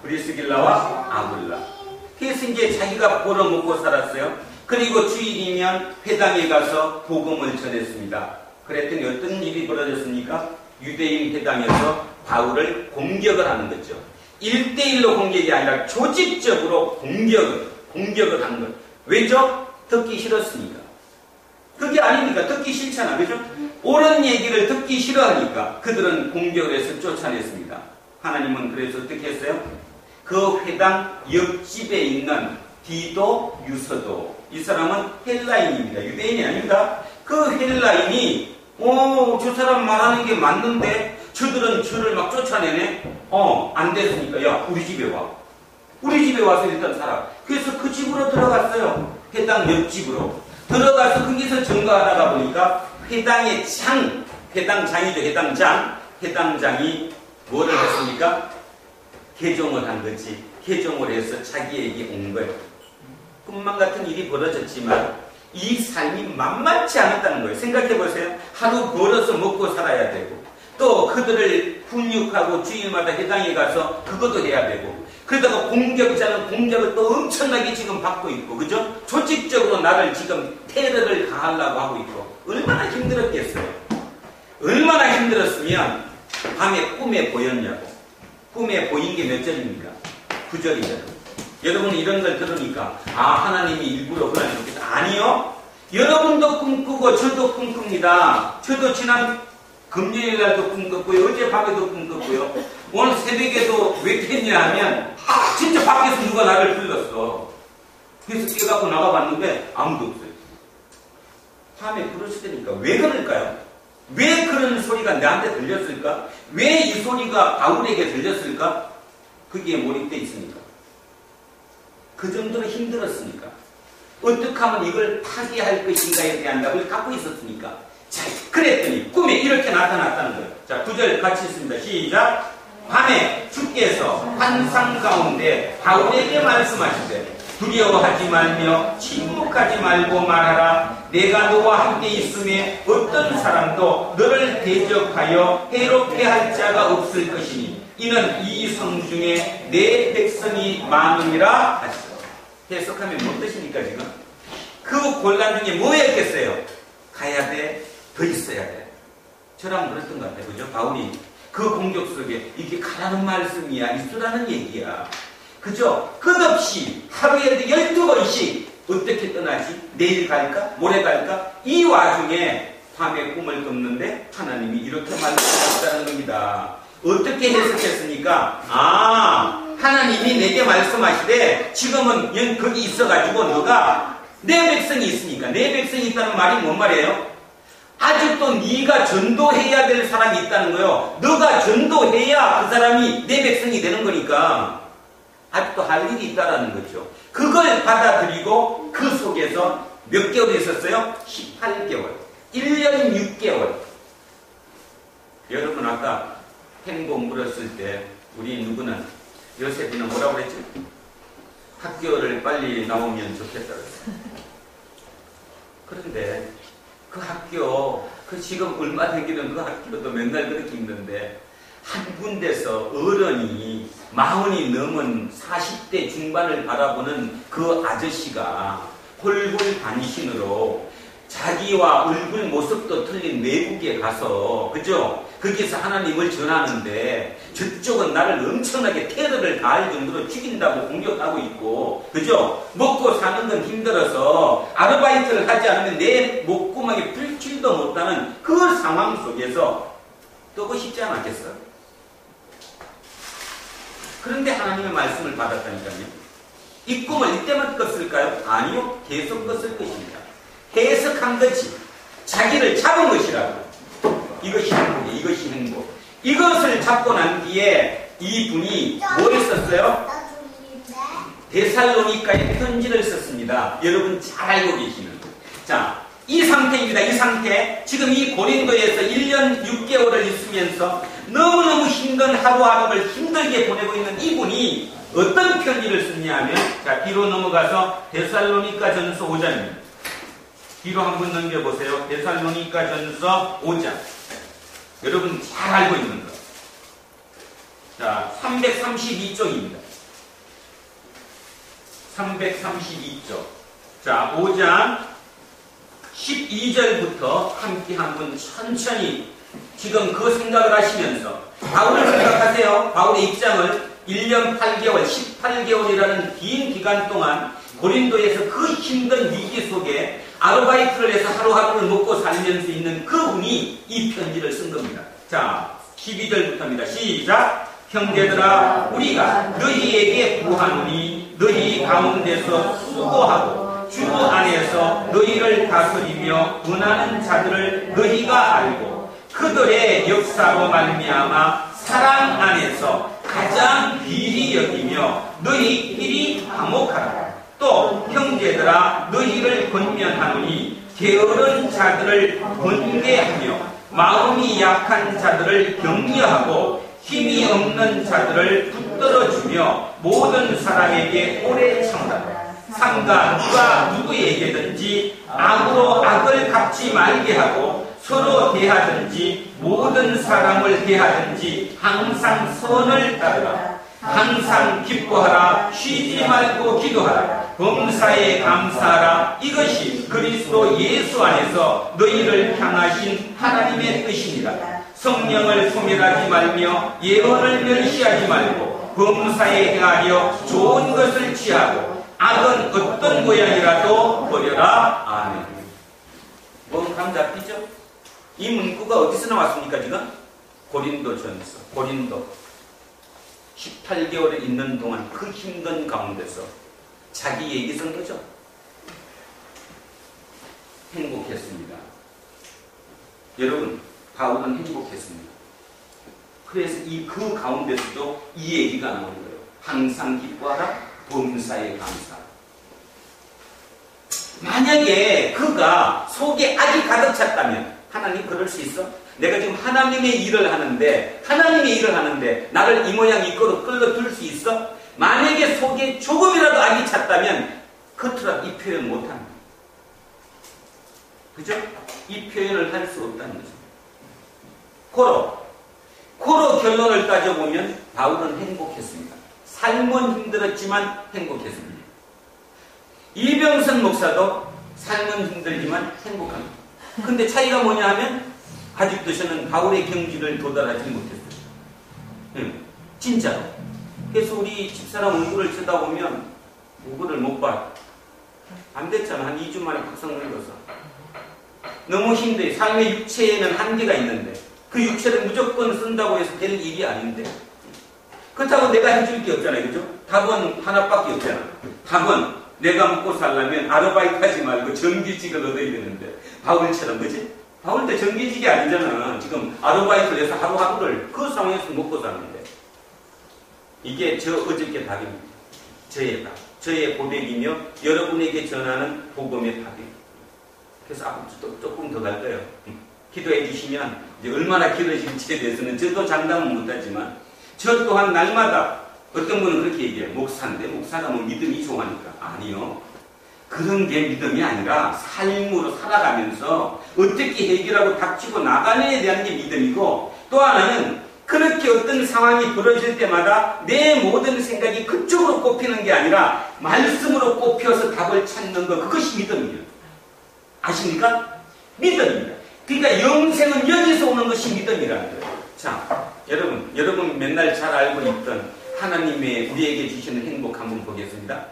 브리스길라와 아굴라. 그래서 이제 자기가 벌어먹고 살았어요. 그리고 주일이면 회당에 가서 복음을 전했습니다. 그랬더니 어떤 일이 벌어졌습니까? 유대인 회당에서 바울을 공격을 하는 거죠. 1대1로 공격이 아니라 조직적으로 공격을 한 것. 왜죠? 듣기 싫었으니까. 그게 아니니까 듣기 싫잖아. 그죠? 옳은 얘기를 듣기 싫어하니까 그들은 공격을 해서 쫓아냈습니다. 하나님은 그래서 어떻게 했어요? 그 회당 옆집에 있는 디도, 유서도, 이 사람은 헬라인입니다. 유대인이 아닙니다. 그 헬라인이 저 사람 말하는 게 맞는데 저들은 저를 막 쫓아내네. 안 됐으니까 야 우리 집에 와. 우리 집에 와서 일단 살아. 그래서 그 집으로 들어갔어요. 회당 옆집으로 들어가서 거기서 증거하다가 보니까 회당의 회당장이죠. 회당장이 뭐를 했습니까? 개종을 한 거지. 개종을 해서 자기에게 온 거예요. 꿈만 같은 일이 벌어졌지만 이 삶이 만만치 않았다는 거예요. 생각해 보세요. 하루 벌어서 먹고 살아야 되고 또 그들을 훈육하고 주일마다 회당에 가서 그것도 해야 되고 그러다가 공격자는 공격을 또 엄청나게 지금 받고 있고 그죠? 조직적으로 나를 지금 테러를 가하려고 하고 있고 얼마나 힘들었겠어요. 얼마나 힘들었으면 밤에 꿈에 보였냐고. 꿈에 보인 게 몇 절입니까? 9절이잖아요. 여러분 이런 걸 들으니까 하나님이 일부러 그러는 거겠다. 아니요. 여러분도 꿈꾸고 저도 꿈꿉니다. 저도 지난 금요일 날도 꿈꿨고요. 어젯밤에도 꿈꿨고요. 오늘 새벽에도 왜 깼냐 하면 진짜 밖에서 누가 나를 불렀어. 그래서 깨갖고 나가봤는데 아무도 없어요. 밤에 부르실 테니까 왜 그럴까요? 왜 그런 소리가 나한테 들렸을까? 왜 이 소리가 바울에게 들렸을까? 거기에 몰입되어 있으니까. 그 정도로 힘들었으니까. 어떻게 하면 이걸 파괴할 것인가에 대한 답을 갖고 있었으니까. 자, 그랬더니 꿈에 이렇게 나타났다는 거예요. 자, 9절 같이 있습니다. 시작. 밤에 주께서 환상 가운데 바울에게 말씀하시되 두려워하지 말며 침묵하지 말고 말하라. 내가 너와 함께 있음에 어떤 사람도 너를 대적하여 해롭게 할 자가 없을 것이니 이는 이 성중에 내 백성이 많음이라 하시오. 해석하면 뭔 뜻입니까 지금? 그 곤란 중에 뭐였겠어요? 가야 돼, 더 있어야 돼. 저랑 그랬던 것 같아요. 그죠? 바울이 그 공격 속에 이게 가라는 말씀이야, 있으라는 얘기야. 그죠? 끝없이 하루에 12번씩 어떻게 떠나지? 내일 갈까? 모레 갈까? 이 와중에 밤에 꿈을 꿨는데 하나님이 이렇게 말씀하셨다는 겁니다. 어떻게 해석했습니까? 하나님이 내게 말씀하시되 지금은 거기 있어가지고 너가 내 백성이 있으니까 내 백성이 있다는 말이 뭔 말이에요? 아직도 네가 전도해야 될 사람이 있다는 거예요. 너가 전도해야 그 사람이 내 백성이 되는 거니까 아직도 할 일이 있다는 거죠. 그걸 받아들이고 그 속에서 몇 개월 있었어요? 18개월. 1년 6개월. 여러분 아까 행복 물었을 때 우리 누구는 요셉이는 뭐라고 그랬죠? 학교를 빨리 나오면 좋겠다 그랬어요. 그런데 그 학교, 그 지금 얼마 되기는 그 학교도 맨날 그렇게 힘든데 한 군데서 어른이 40이 넘은 40대 중반을 바라보는 그 아저씨가 홀홀 반신으로 자기와 얼굴 모습도 틀린 외국에 가서, 그죠? 거기서 하나님을 전하는데 저쪽은 나를 엄청나게 테러를 가할 정도로 죽인다고 공격하고 있고, 그죠? 먹고 사는 건 힘들어서 아르바이트를 하지 않으면 내 목구멍에 불칠도 못하는 그 상황 속에서 뜨고 싶지 않았겠어요? 그런데 하나님의 말씀을 받았다니까요. 이 꿈을 이때만 꿨을까요? 아니요. 계속 꿨을 것입니다. 해석한 것이 자기를 잡은 것이라고. 이것이 행복이에요. 이것이 행복. 이것을 잡고 난 뒤에 이분이 뭘 썼어요? 데살로니가에 편지를 썼습니다. 여러분 잘 알고 계시는. 자, 이 상태입니다. 이 상태. 지금 이 고린도에서 1년 6개월을 있으면서 너무너무 힘든 하루하루를 힘들게 보내고 있는 이분이 어떤 편지를 썼냐 하면, 자, 뒤로 넘어가서 데살로니가 전서 5장입니다. 뒤로 한번 넘겨보세요. 데살로니가 전서 5장. 여러분 잘 알고 있는 거. 자, 332쪽입니다. 332쪽. 자, 5장 12절부터 함께 한번 천천히 지금 그 생각을 하시면서 바울을 생각하세요. 바울의 입장을 1년 8개월, 18개월이라는 긴 기간 동안 고린도에서 그 힘든 위기 속에 아르바이트를 해서 하루하루를 먹고 살면서 있는 그분이 이 편지를 쓴 겁니다. 자, 12절부터입니다. 시작! 형제들아, 우리가 너희에게 구하노니 너희 가운데서 수고하고 주 안에서 너희를 다스리며 은하는 자들을 너희가 알고 그들의 역사로 말미암아 사랑 안에서 가장 귀히 여기며 너희끼리 화목하라. 또 형제들아, 너희를 권면하노니 게으른 자들을 번개하며 마음이 약한 자들을 격려하고 힘이 없는 자들을 붙들어주며 모든 사람에게 오래 참으라. 삼가 누가 누구에게든지 악으로 악을 갚지 말게 하고 서로 대하든지 모든 사람을 대하든지 항상 선을 따르라. 항상 기뻐하라. 쉬지 말고 기도하라. 범사에 감사하라. 이것이 그리스도 예수 안에서 너희를 향하신 하나님의 뜻입니다. 성령을 소멸하지 말며 예언을 멸시하지 말고 범사에 행하려 좋은 것을 취하고 악은 어떤 모양이라도 버려라. 아멘. 뭔 감 잡히죠? 이 문구가 어디서 나왔습니까 지금? 고린도전서. 고린도 18개월을 있는 동안 그 힘든 가운데서 자기 얘기 쓴 거죠. 행복했습니다. 여러분, 바울은 행복했습니다. 그래서 그 가운데서도 이 얘기가 나오는 거예요. 항상 기뻐하라. 범사에 감사. 만약에 그가 속에 악이 가득 찼다면 하나님 그럴 수 있어? 내가 지금 하나님의 일을 하는데 나를 이 모양 이끌어 끌어들 수 있어? 만약에 속에 조금이라도 악이 찼다면 겉으로 이 표현 못합니다. 그죠? 이 표현을 할 수 없다는 거죠. 고로 결론을 따져보면 바울은 행복했습니다. 삶은 힘들었지만 행복했습니다. 이병선 목사도 삶은 힘들지만 행복합니다. 근데 차이가 뭐냐 하면 아직도 저는 바울의 경지를 도달하지 못했어요. 진짜로. 그래서 우리 집사람 얼굴을 쳐다보면 얼굴을 못 봐. 안 됐잖아. 한 2주 만에 박상 늙어서. 너무 힘들어요. 삶의 육체에는 한계가 있는데 그 육체를 무조건 쓴다고 해서 될 일이 아닌데 그렇다고 내가 해줄 게 없잖아요. 그죠? 답은 하나밖에 없잖아. 답은 내가 먹고 살려면 아르바이트 하지 말고 정규직을 얻어야 되는데 바울처럼 그지? 바울도 정규직이 아니잖아. 지금 아르바이트를 해서 하루하루를 그 상황에서 먹고 사는데 이게 저 어저께 답입니다. 저의 답. 저의 고백이며 여러분에게 전하는 복음의 답입니다. 그래서 앞으로 조금 더 갈 거예요. 기도해 주시면 이제 얼마나 길어질지에 대해서는 저도 장담은 못하지만 저 또한 날마다 어떤 분은 그렇게 얘기해요. 목사인데 목사가 뭐 믿음이 좋아하니까. 아니요. 그런 게 믿음이 아니라 삶으로 살아가면서 어떻게 해결하고 닥치고 나가느냐에 대한 게 믿음이고 또 하나는 그렇게 어떤 상황이 벌어질 때마다 내 모든 생각이 그쪽으로 꼽히는 게 아니라 말씀으로 꼽혀서 답을 찾는 것, 그것이 믿음이에요. 아십니까? 믿음입니다. 그러니까 영생은 여기서 오는 것이 믿음이라는 거예요. 자, 여러분 맨날 잘 알고 있던 하나님의 우리에게 주시는 행복 한번 보겠습니다.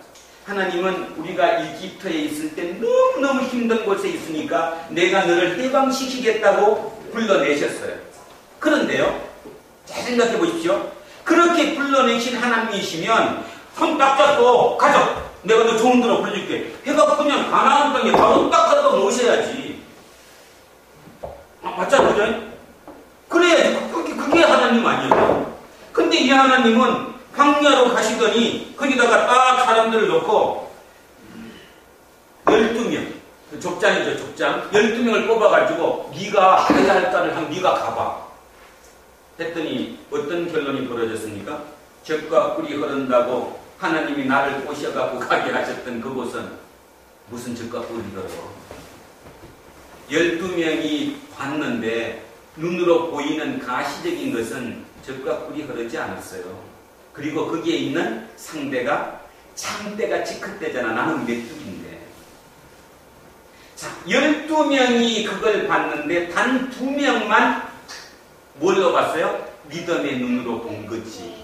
하나님은 우리가 이집트에 있을 때 너무너무 힘든 곳에 있으니까 내가 너를 해방시키겠다고 불러내셨어요. 그런데요, 잘 생각해 보십시오. 그렇게 불러내신 하나님이시면 손 딱 잡고 가자. 내가 너 좋은 데로 불러줄게. 해가 그냥 가나안 땅에 바로 딱 갖다 놓으셔야지. 맞잖아요, 그죠? 그래야지. 그게 하나님 아니에요. 근데 이 하나님은 광야로 가시더니 거기다가 딱 사람들을 넣고 12명, 족장이죠, 족장. 12명을 뽑아가지고 네가 해야 할 까를 한 네가 가봐. 했더니 어떤 결론이 벌어졌습니까? 젖과 꿀이 흐른다고 하나님이 나를 꼬셔갖고 가게 하셨던 그곳은 무슨 젖과 꿀이 흐르고 12명이 봤는데 눈으로 보이는 가시적인 것은 젖과 꿀이 흐르지 않았어요. 그리고 거기에 있는 상대가 창대같이 컸대잖아. 나는 메뚜기인데. 자, 12명이 그걸 봤는데 단 2명만 뭘로 봤어요? 믿음의 눈으로 본 거지.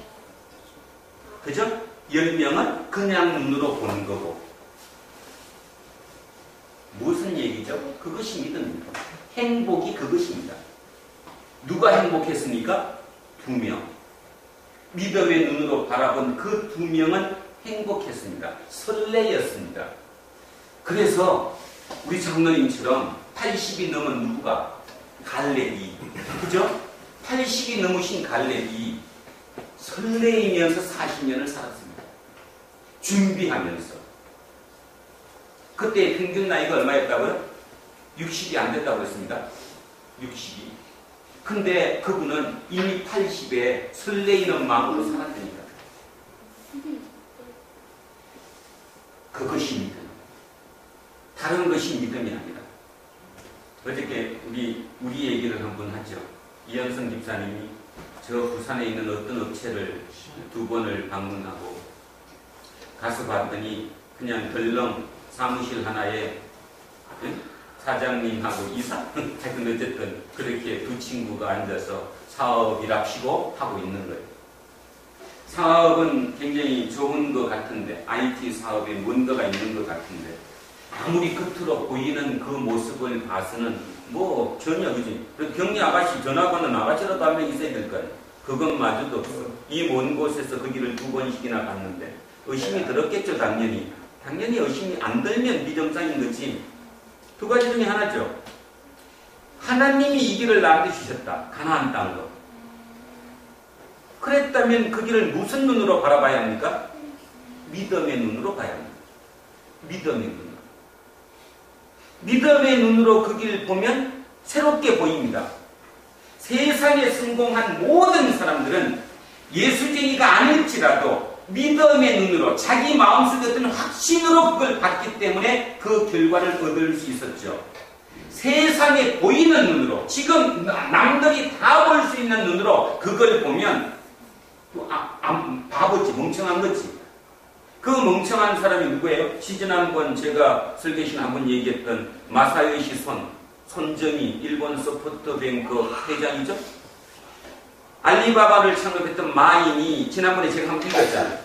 그죠? 10명은 그냥 눈으로 보는 거고. 무슨 얘기죠? 그것이 믿음입니다. 행복이 그것입니다. 누가 행복했습니까? 2명. 믿음의 눈으로 바라본 그 2명은 행복했습니다. 설레였습니다. 그래서 우리 장로님처럼 80이 넘은 누구가? 갈렙이. 그죠? 80이 넘으신 갈렙이 설레이면서 40년을 살았습니다. 준비하면서. 그때 평균 나이가 얼마였다고요? 60이 안 됐다고 했습니다. 60이. 근데 그분은 이미 80에 설레이는 마음으로 살았다니까. 그것이 믿음. 다른 것이 믿음이 아니라. 어저께 우리 얘기를 한번 하죠. 이현성 집사님이 저 부산에 있는 어떤 업체를 2번을 방문하고 가서 봤더니 그냥 덜렁 사무실 하나에 사장님하고 이사? 하여튼 어쨌든 그렇게 두 친구가 앉아서 사업이랍시고 하고 있는 거예요. 사업은 굉장히 좋은 것 같은데 IT 사업에 뭔가가 있는 것 같은데 아무리 겉으로 보이는 그 모습을 봐서는 뭐 전혀 그지. 경리 아가씨 전화번호 아가씨라도 한 명 있어야 될 거예요. 그것마저도 없어. 이 먼 곳에서 거기를 2번씩이나 갔는데 의심이 들었겠죠. 당연히 의심이 안 들면 비정상인 거지. 2가지 중에 하나죠. 하나님이 이 길을 나한테 주셨다. 가나안 땅으로. 그랬다면 그 길을 무슨 눈으로 바라봐야 합니까? 믿음의 눈으로 봐야 합니다. 믿음의 눈으로 그 길을 보면 새롭게 보입니다. 세상에 성공한 모든 사람들은 예수쟁이가 아닐지라도 믿음의 눈으로 자기 마음속에 어떤 확신으로 그걸 봤기 때문에 그 결과를 얻을 수 있었죠. 세상에 보이는 눈으로 지금 남들이 다 볼 수 있는 눈으로 그걸 보면 바보지, 멍청한 거지. 그 멍청한 사람이 누구예요? 지난번 제가 설계신 한번 얘기했던 마사요시 손정희 일본 소프트뱅크 회장이죠. 알리바바를 창업했던 마인이 지난번에 제가 한번 읽었잖아요.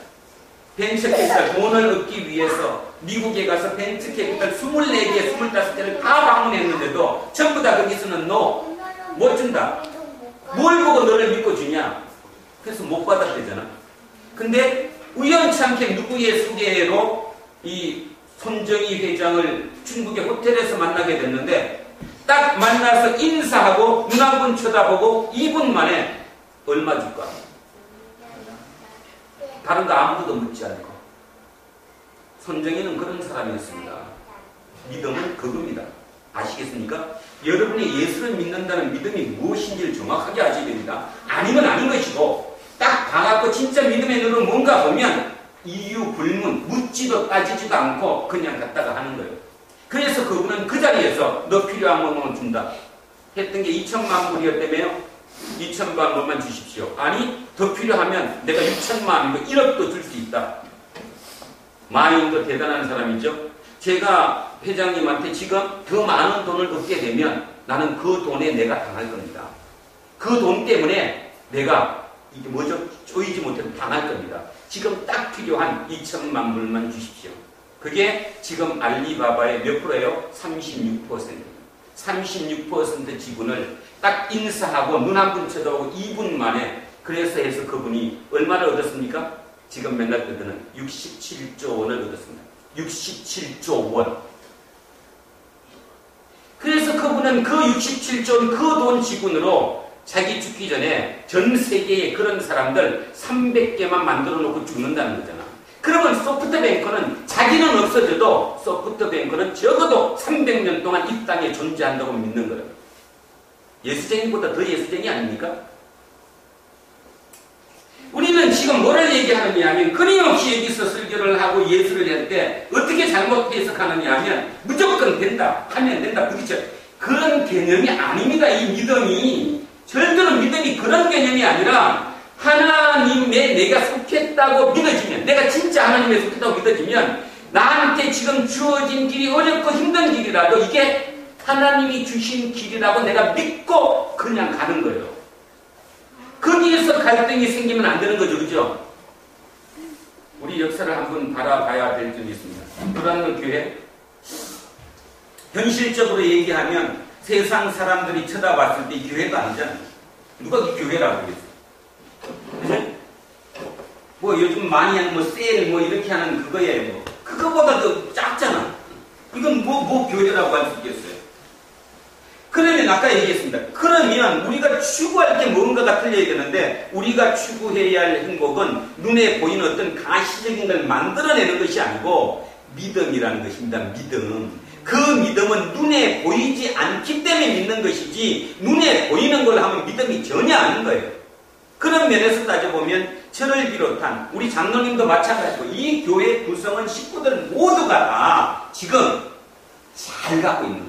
벤처캐피탈 돈을 얻기 위해서 미국에 가서 벤처캐피탈 24개, 25개를 다 방문했는데도 전부 다 거기서는 너 못 준다. 뭘 보고 너를 믿고 주냐? 그래서 못 받았대잖아. 근데 우연찮게 누구의 소개로 이 손정희 회장을 중국의 호텔에서 만나게 됐는데 딱 만나서 인사하고 눈 한 번 쳐다보고 2분 만에 얼마 줄까? 다른 거 아무도 묻지 않고. 손정희는 그런 사람이었습니다. 믿음은 그겁니다. 아시겠습니까? 여러분이 예수를 믿는다는 믿음이 무엇인지를 정확하게 아셔야 됩니다. 아니면 아닌 것이고 딱 봐갖고 진짜 믿음의 눈으로 뭔가 보면 이유 불문 묻지도 따지지도 않고 그냥 갖다가 하는 거예요. 그래서 그분은 그 자리에서 너 필요한 것만 준다 했던 게 2천만 불이었다며요. 2천만 원만 주십시오. 아니 더 필요하면 내가 6천만 원, 1억도 줄 수 있다. 마인도 대단한 사람이죠. 제가 회장님한테 지금 더 많은 돈을 얻게 되면 나는 그 돈에 내가 당할 겁니다. 그 돈 때문에 내가 이게 뭐죠? 조이지 못해도 당할 겁니다. 지금 딱 필요한 2천만 불만 주십시오. 그게 지금 알리바바의 몇 프로예요? 36%. 36% 지분을 딱 인사하고 눈 한 번 쳐다보고 2분 만에 그래서 해서 그분이 얼마를 얻었습니까? 지금 맨날 그들은 67조 원을 얻었습니다. 67조 원. 그래서 그분은 그 67조 원 그 돈 지분으로 자기 죽기 전에 전 세계에 그런 사람들 300개만 만들어 놓고 죽는다는 거잖아. 그러면 소프트뱅크는 자기는 없어져도 소프트뱅크는 적어도 300년 동안 이 땅에 존재한다고 믿는 거예요. 예수쟁이보다 더 예수쟁이 아닙니까? 우리는 지금 뭐를 얘기하느냐 하면 끊임없이 여기서 설교를 하고 예수를 할 때 어떻게 잘못 해석하느냐 하면 무조건 된다, 하면 된다, 부딪혀. 그런 개념이 아닙니다. 이 믿음이. 절대로 믿음이 그런 개념이 아니라 하나님에 내가 속했다고 믿어지면, 내가 진짜 하나님에 속했다고 믿어지면 나한테 지금 주어진 길이 어렵고 힘든 길이라도 이게 하나님이 주신 길이라고 내가 믿고 그냥 가는 거예요. 거기에서 갈등이 생기면 안 되는 거죠. 그죠? 우리 역사를 한번 바라봐야 될 점이 있습니다. 불안한 교회, 현실적으로 얘기하면 세상 사람들이 쳐다봤을 때 교회가 아니잖아요. 누가 이 교회라고 그랬어요? 뭐 요즘 많이 하는 뭐 세일 뭐 이렇게 하는 그거에 뭐 그거보다 더 작잖아. 이건 뭐 교회라고 할 수 있겠어요? 그러면 아까 얘기했습니다. 그러면 우리가 추구할 게 뭔가가 틀려야 되는데 우리가 추구해야 할 행복은 눈에 보이는 어떤 가시적인 걸 만들어내는 것이 아니고 믿음이라는 것입니다. 믿음. 그 믿음은 눈에 보이지 않기 때문에 믿는 것이지 눈에 보이는 걸 하면 믿음이 전혀 아닌 거예요. 그런 면에서 따져보면 저를 비롯한 우리 장로님도 마찬가지고 이 교회 구성원 식구들 모두가 다 지금 잘 가고 있는 거예요.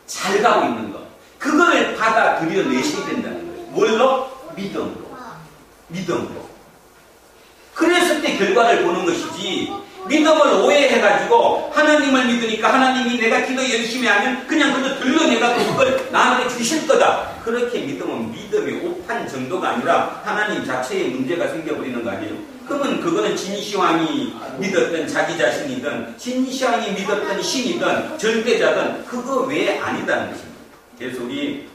잘 가고 있는 것. 그거를 받아들여 내셔야 된다는 거예요. 뭘로? 믿음으로. 믿음으로. 그랬을 때 결과를 보는 것이지 믿음을 오해해가지고 하나님을 믿으니까 하나님이 내가 기도 열심히 하면 그냥 그저 들러내가지고 그걸 나한테 주실 거다. 그렇게 믿으면 믿음이 오판 정도가 아니라 하나님 자체에 문제가 생겨버리는 거 아니에요? 그러면 그거는 진시황이 믿었던 자기 자신이든 진시황이 믿었던 신이든 절대자든 그거 외에 아니다는 것입니다. 그래서 우리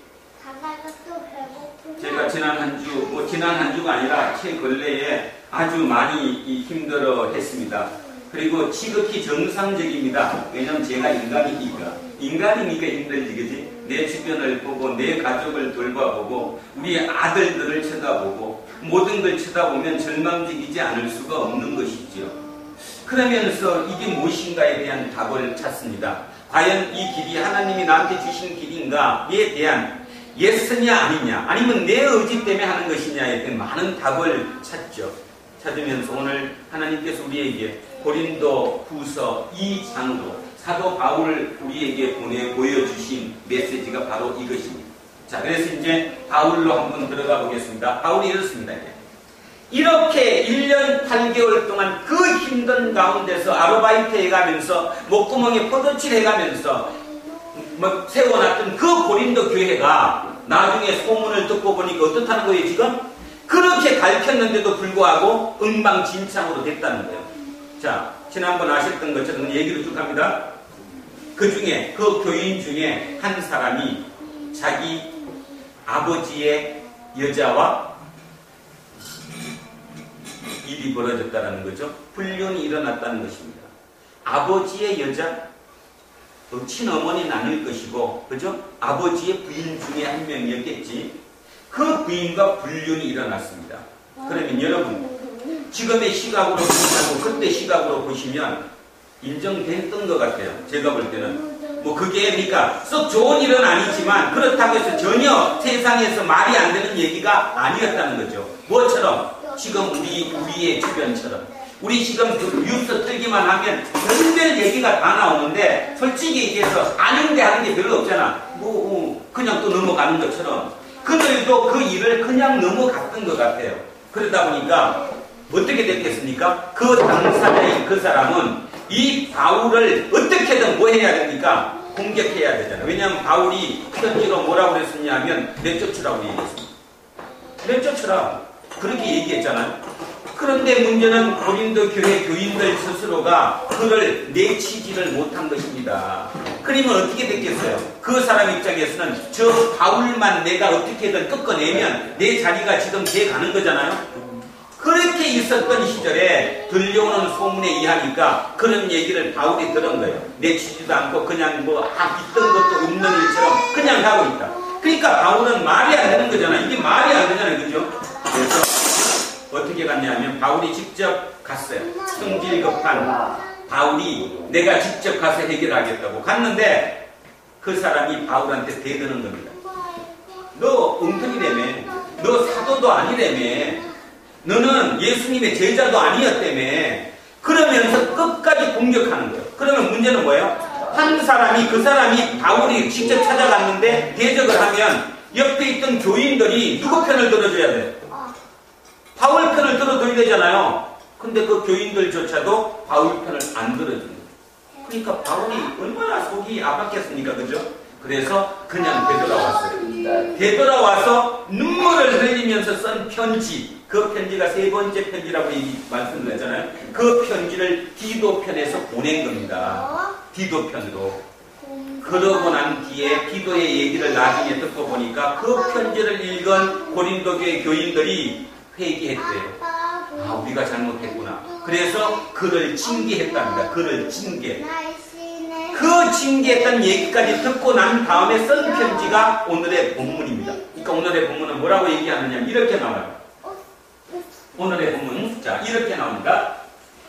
제가 지난 한 주가 아니라 최근래에 아주 많이 힘들어 했습니다. 그리고 지극히 정상적입니다. 왜냐면 제가 인간이니까 힘들지, 그지? 내 주변을 보고 내 가족을 돌봐보고 우리 아들들을 쳐다보고 모든 걸 쳐다보면 절망적이지 않을 수가 없는 것이죠. 그러면서 이게 무엇인가에 대한 답을 찾습니다. 과연 이 길이 하나님이 나한테 주신 길인가에 대한 예스냐 아니냐, 아니면 내 의지 때문에 하는 것이냐에 대한 많은 답을 찾으면서 오늘 하나님께서 우리에게 고린도 후서 2장으로 사도 바울을 우리에게 보여주신 메시지가 바로 이것입니다. 자, 그래서 이제 바울로 한번 들어가 보겠습니다. 바울이 이렇습니다. 이렇게 1년 8개월 동안 그 힘든 가운데서 아르바이트 해가면서 목구멍에 포도칠 해가면서 세워놨던 그 고린도 교회가 나중에 소문을 듣고 보니까 어떻다는 거예요, 지금? 그렇게 가르쳤는데도 불구하고 엉망진창으로 됐다는 거예요. 자, 지난번 아셨던 것처럼 얘기를 쭉 합니다. 그 중에, 그 교인 중에 한 사람이 자기 아버지의 여자와 일이 벌어졌다는 거죠. 불륜이 일어났다는 것입니다. 아버지의 여자, 친어머니는 아닐 것이고, 그죠? 아버지의 부인 중에 한 명이었겠지. 그 부인과 불륜이 일어났습니다. 그러면 여러분, 지금의 시각으로 보시고 그때 시각으로 보시면 인정됐던 것 같아요. 제가 볼 때는. 뭐 그게 그러니까 썩 좋은 일은 아니지만 그렇다고 해서 전혀 세상에서 말이 안 되는 얘기가 아니었다는 거죠. 뭐처럼? 지금 우리의 주변처럼. 우리 지금 그 뉴스 틀기만 하면 별별 얘기가 다 나오는데 솔직히 얘기해서 아는데 하는 게 별로 없잖아. 그냥 또 넘어가는 것처럼. 그들도 그 일을 그냥 넘어갔던 것 같아요. 그러다 보니까 어떻게 됐겠습니까? 그 당사자인 그 사람은 이 바울을 어떻게든 뭐 해야 됩니까? 공격해야 되잖아요. 왜냐하면 바울이 편지로 뭐라고 그랬었냐 하면 내쫓으라고 얘기했습니다. 내쫓으라. 그렇게 얘기했잖아요. 그런데 문제는 고린도 교회 교인들 스스로가 그를 내치지를 못한 것입니다. 그러면 어떻게 됐겠어요? 그 사람 입장에서는 저 바울만 내가 어떻게든 꺾어내면 내 자리가 지금 돼 가는 거잖아요. 그렇게 있었던 시절에 들려오는 소문에 의하니까 그런 얘기를 바울이 들은 거예요. 내치지도 않고 그냥 뭐 있던 것도 없는 일처럼 그냥 하고 있다. 그러니까 바울은 말이 안 되는 거잖아요. 이게 말이 안 되잖아요. 그죠? 그래서 어떻게 갔냐면 바울이 직접 갔어요. 성질 급한 바울이 내가 직접 가서 해결하겠다고 갔는데 그 사람이 바울한테 대드는 겁니다. 너 엉터리라며. 너 사도도 아니라며. 너는 예수님의 제자도 아니었다며. 그러면서 끝까지 공격하는 거예요. 그러면 문제는 뭐예요? 한 사람이 그 사람이 바울이 직접 찾아갔는데 대적을 하면 옆에 있던 교인들이 누구 편을 들어줘야 돼요? 바울 편을 들어줘야 되잖아요. 근데 그 교인들조차도 바울 편을 안 들어주는 거예요. 그러니까 바울이 얼마나 속이 아팠겠습니까? 그죠? 그래서 그냥 되돌아왔어요. 되돌아와서 눈물을 흘리면서 쓴 편지, 그 편지가 세 번째 편지라고 말씀을 했잖아요. 그 편지를 디도편에서 보낸 겁니다. 디도편으로. 그러고 난 뒤에 디도의 얘기를 나중에 듣고 보니까 그 편지를 읽은 고린도교의 교인들이 회개했대요. 아, 우리가 잘못했구나. 그래서 그를 징계했답니다. 그를 징계. 그 징계했던 얘기까지 듣고 난 다음에 쓴 편지가 오늘의 본문입니다. 그러니까 오늘의 본문은 뭐라고 얘기하느냐 이렇게 나와요. 오늘의 본문 자 이렇게 나옵니다.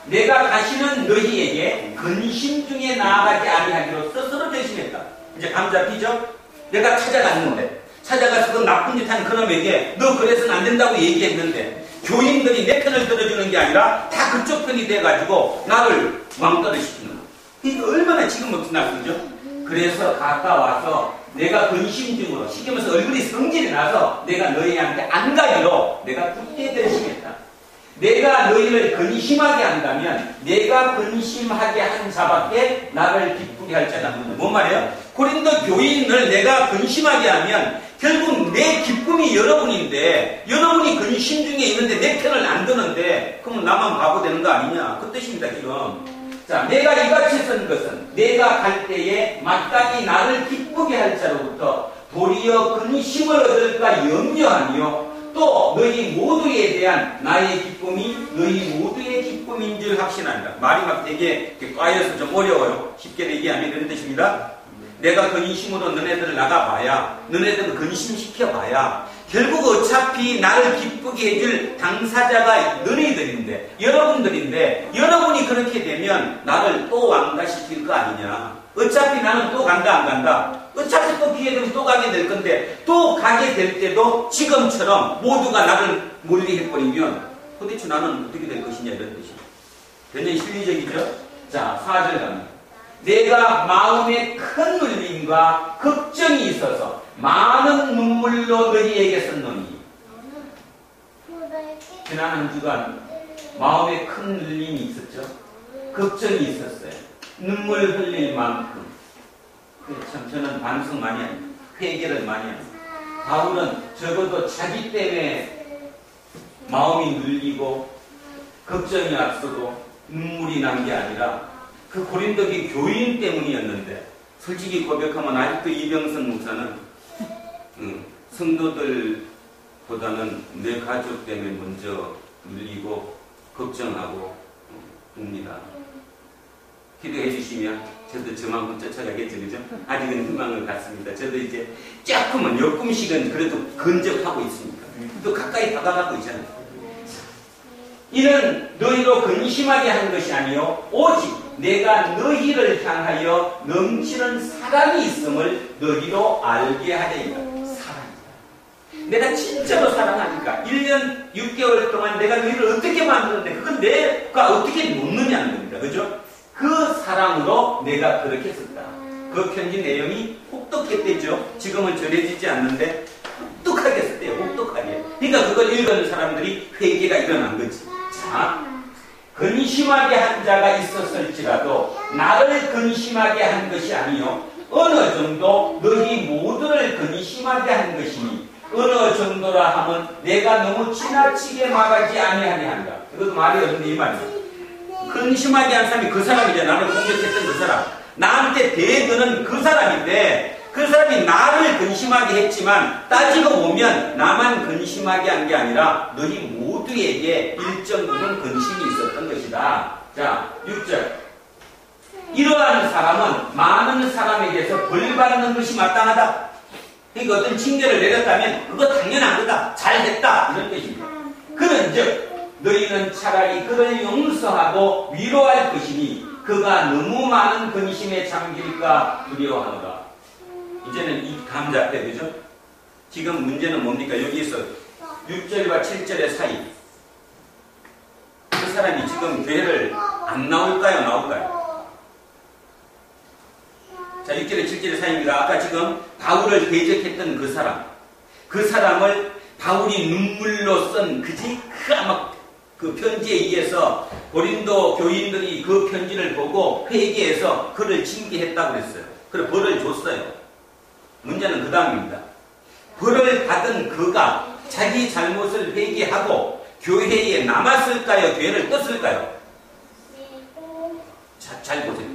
내가 다시는 너희에게 근심 중에 나아가지 아니하기로 스스로 결심했다. 이제 감 잡히죠? 내가 찾아갔는데 찾아가서 그 나쁜 짓 한 그놈에게 너 그래서는 안 된다고 얘기했는데 교인들이 내 편을 들어주는 게 아니라 다 그쪽 편이 돼가지고 나를 왕따를 시키는 거야. 이게 얼마나 지금 없이 나쁘죠? 그래서 가까워서 내가 근심 중으로 시키면서 얼굴이 성질이 나서 내가 너희한테 안 가기로 내가 굳게 결심했다. 내가 너희를 근심하게 한다면 내가 근심하게 한 자밖에 나를 기쁘게 할 자가 없는. 뭔 말이에요? 고린도 교인을 내가 근심하게 하면 결국 내 기쁨이 여러분인데 여러분이 근심 중에 있는데 내 편을 안 드는데 그러면 나만 바보 되는 거 아니냐 그 뜻입니다 지금. 자, 내가 이같이 쓴 것은 내가 갈 때에 마땅히 나를 기쁘게 할 자로부터 도리어 근심을 얻을까 염려하며 또 너희 모두에 대한 나의 기쁨이 너희 모두의 기쁨인 줄 확신한다. 말이 막 되게 까여서 좀 어려워요. 쉽게 얘기하면 이런 뜻입니다. 내가 근심으로 너네들을 나가봐야 너네들을 근심시켜봐야 결국 어차피 나를 기쁘게 해줄 당사자가 너희들인데 여러분들인데 여러분이 그렇게 되면 나를 또 왕따시킬 거 아니냐. 어차피 나는 또 간다 안 간다. 어차피 또 기회 되면 또 가게 될 건데 또 가게 될 때도 지금처럼 모두가 나를 멀리해버리면 도대체 나는 어떻게 될 것이냐 이런 뜻이에요. 굉장히 실리적이죠. 자 4절 갑니다. 내가 마음에 큰 눌림과 걱정이 있어서 많은 눈물로 너희에게 썼노니. 지난 한 주간 마음에 큰 눌림이 있었죠. 걱정이 있었어요. 눈물 흘릴 만큼. 참 저는 반성 많이 합니다. 회개를 많이 합니다. 바울은 적어도 자기 때문에 마음이 눌리고 걱정이 앞서고 눈물이 난 게 아니라 그 고린도기 교인 때문이었는데 솔직히 고백하면 아직도 이병선 목사는 성도들보다는 내 가족 때문에 먼저 눌리고 걱정하고 웁니다. 기도해 주시면 저도 저만큼 쫓아가겠죠, 그죠? 아직은 희망을 갖습니다. 저도 이제 조금은 조금씩은 그래도 근접하고 있습니다. 또 가까이 다가가고 있잖아요. 이는 너희로 근심하게 하는 것이 아니요 오직 내가 너희를 향하여 넘치는 사랑이 있음을 너희로 알게 하려니까. 사랑이다. 내가 진짜로 사랑하니까 1년 6개월 동안 내가 너희를 어떻게 만들었는데 그건 내가 어떻게 놓느냐는 겁니다. 그죠? 그 사랑으로 내가 그렇게 썼다. 그 편지 내용이 혹독했대죠. 지금은 전해지지 않는데 혹독하게 그러니까 그걸 읽은 사람들이 회개가 일어난 거지. 자, 근심하게 한 자가 있었을지라도 나를 근심하게 한 것이 아니요 어느 정도 너희 모두를 근심하게 한 것이니 어느 정도라 하면 내가 너무 지나치게 말하지 아니하냐 한다. 이것도 말이 없는데 이 말이야. 근심하게 한 사람이 그 사람이잖아. 나를 공격했던 그 사람. 나한테 대드는 그 사람인데 그 사람이 나를 근심하게 했지만 따지고 보면 나만 근심하게 한 게 아니라 너희 모두에게 일정 부분 근심이 있었던 것이다. 자, 6절. 이러한 사람은 많은 사람에게서 벌받는 것이 마땅하다. 그러니까 어떤 징계를 내렸다면 그거 당연한 거다. 잘했다. 이런 뜻입니다. 그런즉 너희는 차라리 그를 용서하고 위로할 것이니 그가 너무 많은 근심에 잠길까 두려워하노라. 이제는 이 감 잡혀, 그죠? 지금 문제는 뭡니까? 여기서 6절과 7절의 사이. 그 사람이 지금 교회를 안 나올까요? 나올까요? 자, 6절에 7절의 사이입니다. 아까 지금 바울을 대적했던 그 사람. 그 사람을 바울이 눈물로 쓴, 그지? 아마 그 편지에 의해서 고린도 교인들이 그 편지를 보고 회개해서 그를 징계했다고 그랬어요. 그래서 벌을 줬어요. 문제는 그 다음입니다. 벌을 받은 그가 자기 잘못을 회개하고 교회에 남았을까요? 교회를 떴을까요? 잘 보세요.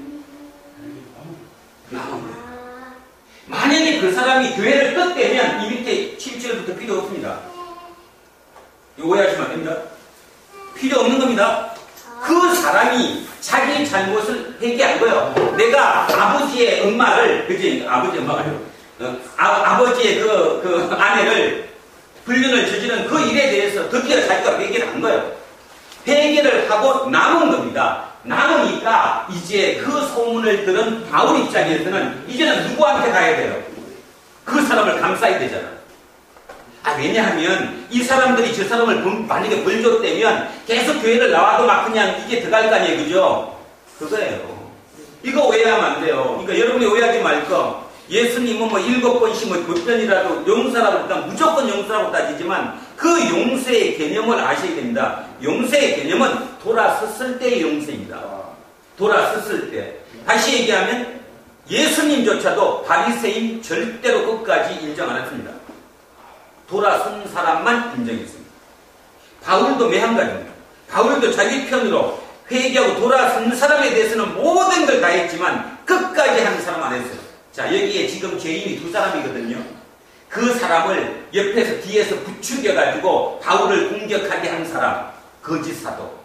만약에 그 사람이 교회를 떴다면 이 밑에 7절부터 필요 없습니다. 이거 오해하시면 안 됩니다. 필요 없는 겁니다. 그 사람이 자기 잘못을 회개한 거예요. 내가 아버지의 엄마를, 그지? 아버지 엄마가요. 아버지의 그 아내를 불륜을 저지른 그 일에 대해서 드디어 자기가 회개를 한 거예요. 회개를 하고 남은 겁니다. 남으니까 이제 그 소문을 들은 바울 입장에서는 이제는 누구한테 가야 돼요? 그 사람을 감싸야 되잖아. 왜냐하면 이 사람들이 저 사람을 만약에 벌 줬다면 계속 교회를 나와도 막 그냥 이게 들어갈 거 아니에요, 그죠? 그거예요. 이거 오해하면 안 돼요. 그러니까 여러분이 오해하지 말고 예수님은 뭐 7번씩 뭐 불편이라도 용서라고 일단 무조건 용서라고 따지지만 그 용서의 개념을 아셔야 됩니다. 용서의 개념은 돌아섰을 때의 용서입니다. 돌아섰을 때. 다시 얘기하면 예수님조차도 바리새인 절대로 끝까지 인정 안 했습니다. 돌아선 사람만 인정했습니다. 바울도 매한가지입니다. 바울도 자기 편으로 회개하고 돌아선 사람에 대해서는 모든 걸 다 했지만 끝까지 한 사람 안 했어요. 자, 여기에 지금 죄인이 두 사람이거든요. 그 사람을 옆에서 뒤에서 부추겨가지고 바울을 공격하게 한 사람, 거짓 사도.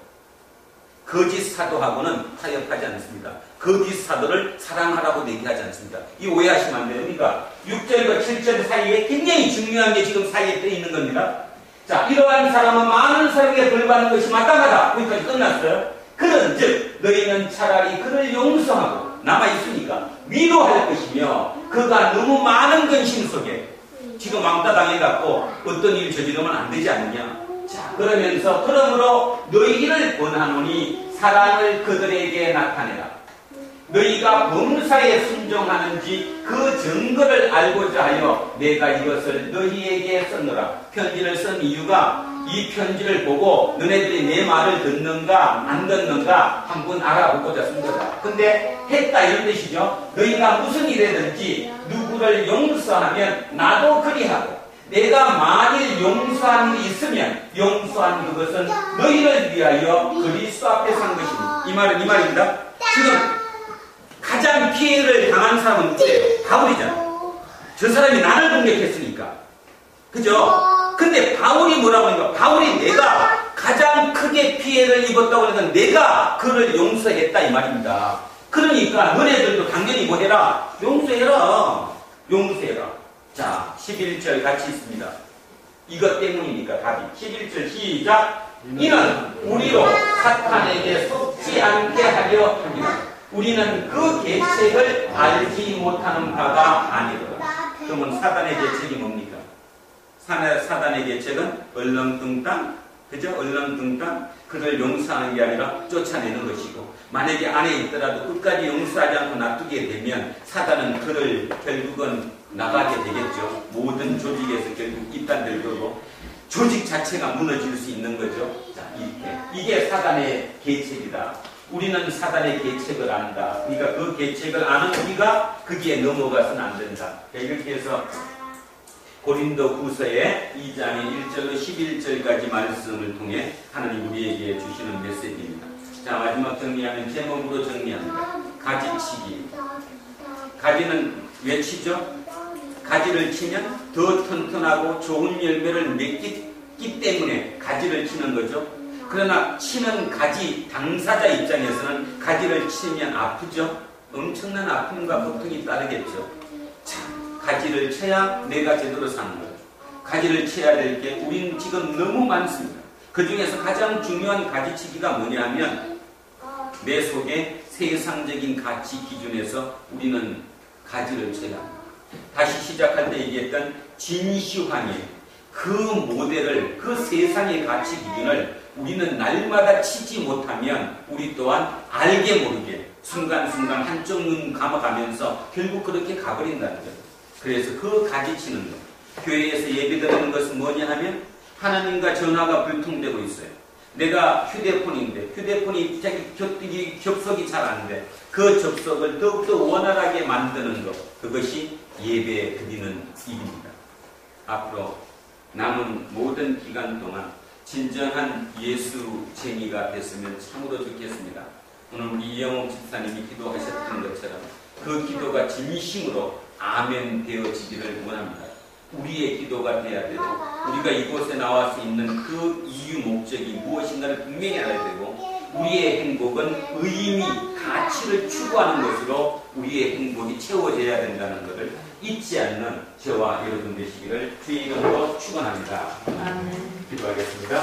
거짓 사도하고는 타협하지 않습니다. 거짓 사도를 사랑하라고 얘기하지 않습니다. 이 오해하시면 안 돼요. 그러니까 6절과 7절 사이에 굉장히 중요한 게 지금 사이에 떠 있는 겁니다. 자, 이러한 사람은 많은 사람에게 벌받는 것이 마땅하다. 거기까지 끝났어요. 그런즉 너희는 차라리 그를 용서하고 남아있으니까 위로할 것이며 그가 너무 많은 근심 속에 지금 왕따 당해갖고 어떤 일을 저지르면 안 되지 않느냐. 자, 그러면서 그러므로 너희를 권하노니 사랑을 그들에게 나타내라. 너희가 범사에 순종하는지 그 증거를 알고자 하여 내가 이것을 너희에게 썼노라. 편지를 쓴 이유가 이 편지를 보고 너네들이 내 말을 듣는가 안 듣는가 한번 알아보고자 쓴 거다. 근데 했다 이런 뜻이죠. 너희가 무슨 일이든지 누구를 용서하면 나도 그리하고 내가 만일 용서한 일이 있으면 용서한 그것은 너희를 위하여 그리스도 앞에 산 것이니. 이 말은 이 말입니다. 지금 가장 피해를 당한 사람은 누구예요? 바울이잖아요. 저 사람이 나를 공격했으니까. 그죠? 근데 바울이 뭐라고 하니까 바울이 내가 가장 크게 피해를 입었다고 하니까 내가 그를 용서했다 이 말입니다. 그러니까 너네들도 당연히 뭐 해라? 용서해라. 용서해라. 자, 11절 같이 있습니다. 이것 때문이니까 답이. 11절 시작. 이는 우리로 사탄에게 속지 않게 하려 합니다. 우리는 그 계책을 알지 못하는 바가 아니더라. 그러면 사단의 계책이 뭡니까? 사단의 계책은 얼렁뚱땅, 그죠? 얼렁뚱땅 그를 용서하는 게 아니라 쫓아내는 것이고, 만약에 안에 있더라도 끝까지 용서하지 않고 놔두게 되면 사단은 그를 결국은 나가게 되겠죠. 모든 조직에서 결국 입단될 거고, 조직 자체가 무너질 수 있는 거죠. 자, 이렇게. 이게 사단의 계책이다. 우리는 사단의 계책을 안다. 그러니까 그 계책을 아는 우리가 거기에 넘어가서는 안 된다. 이렇게 해서 고린도 후서의 2장의 1절로 11절까지 말씀을 통해 하나님 우리에게 주시는 메시지입니다. 자, 마지막 정리하면 제목으로 정리합니다. 가지치기. 가지는 왜 치죠? 가지를 치면 더 튼튼하고 좋은 열매를 맺기 때문에 가지를 치는 거죠. 그러나 치는 가지 당사자 입장에서는 가지를 치면 아프죠. 엄청난 아픔과 고통이 따르겠죠. 자, 가지를 쳐야 내가 제대로 사는 거죠. 가지를 쳐야 될 게 우린 지금 너무 많습니다. 그 중에서 가장 중요한 가지치기가 뭐냐 하면 내 속에 세상적인 가치 기준에서 우리는 가지를 쳐야 합니다. 다시 시작할 때 얘기했던 진시황의 그 모델을, 그 세상의 가치 기준을 우리는 날마다 치지 못하면 우리 또한 알게 모르게 순간순간 한쪽 눈 감아가면서 결국 그렇게 가버린다는 거예요. 그래서 그 가지치는 것, 교회에서 예배드리는 것은 뭐냐 하면 하나님과 전화가 불통되고 있어요. 내가 휴대폰인데 휴대폰이 접속이 잘 안 돼. 그 접속을 더욱더 원활하게 만드는 것, 그것이 예배 드리는 일입니다. 앞으로 남은 모든 기간 동안 진정한 예수쟁이가 됐으면 참으로 좋겠습니다. 오늘 우리 이영옥 집사님이 기도하셨던 것처럼 그 기도가 진심으로 아멘 되어지기를 원합니다. 우리의 기도가 돼야 되고 우리가 이곳에 나와서 있는 그 이유 목적이 무엇인가를 분명히 알아야 되고 우리의 행복은 의미, 가치를 추구하는 것으로 우리의 행복이 채워져야 된다는 것을 잊지 않는 저와 여러분 되시기를 주의 이름으로 축원합니다. 아멘. 기도하겠습니다.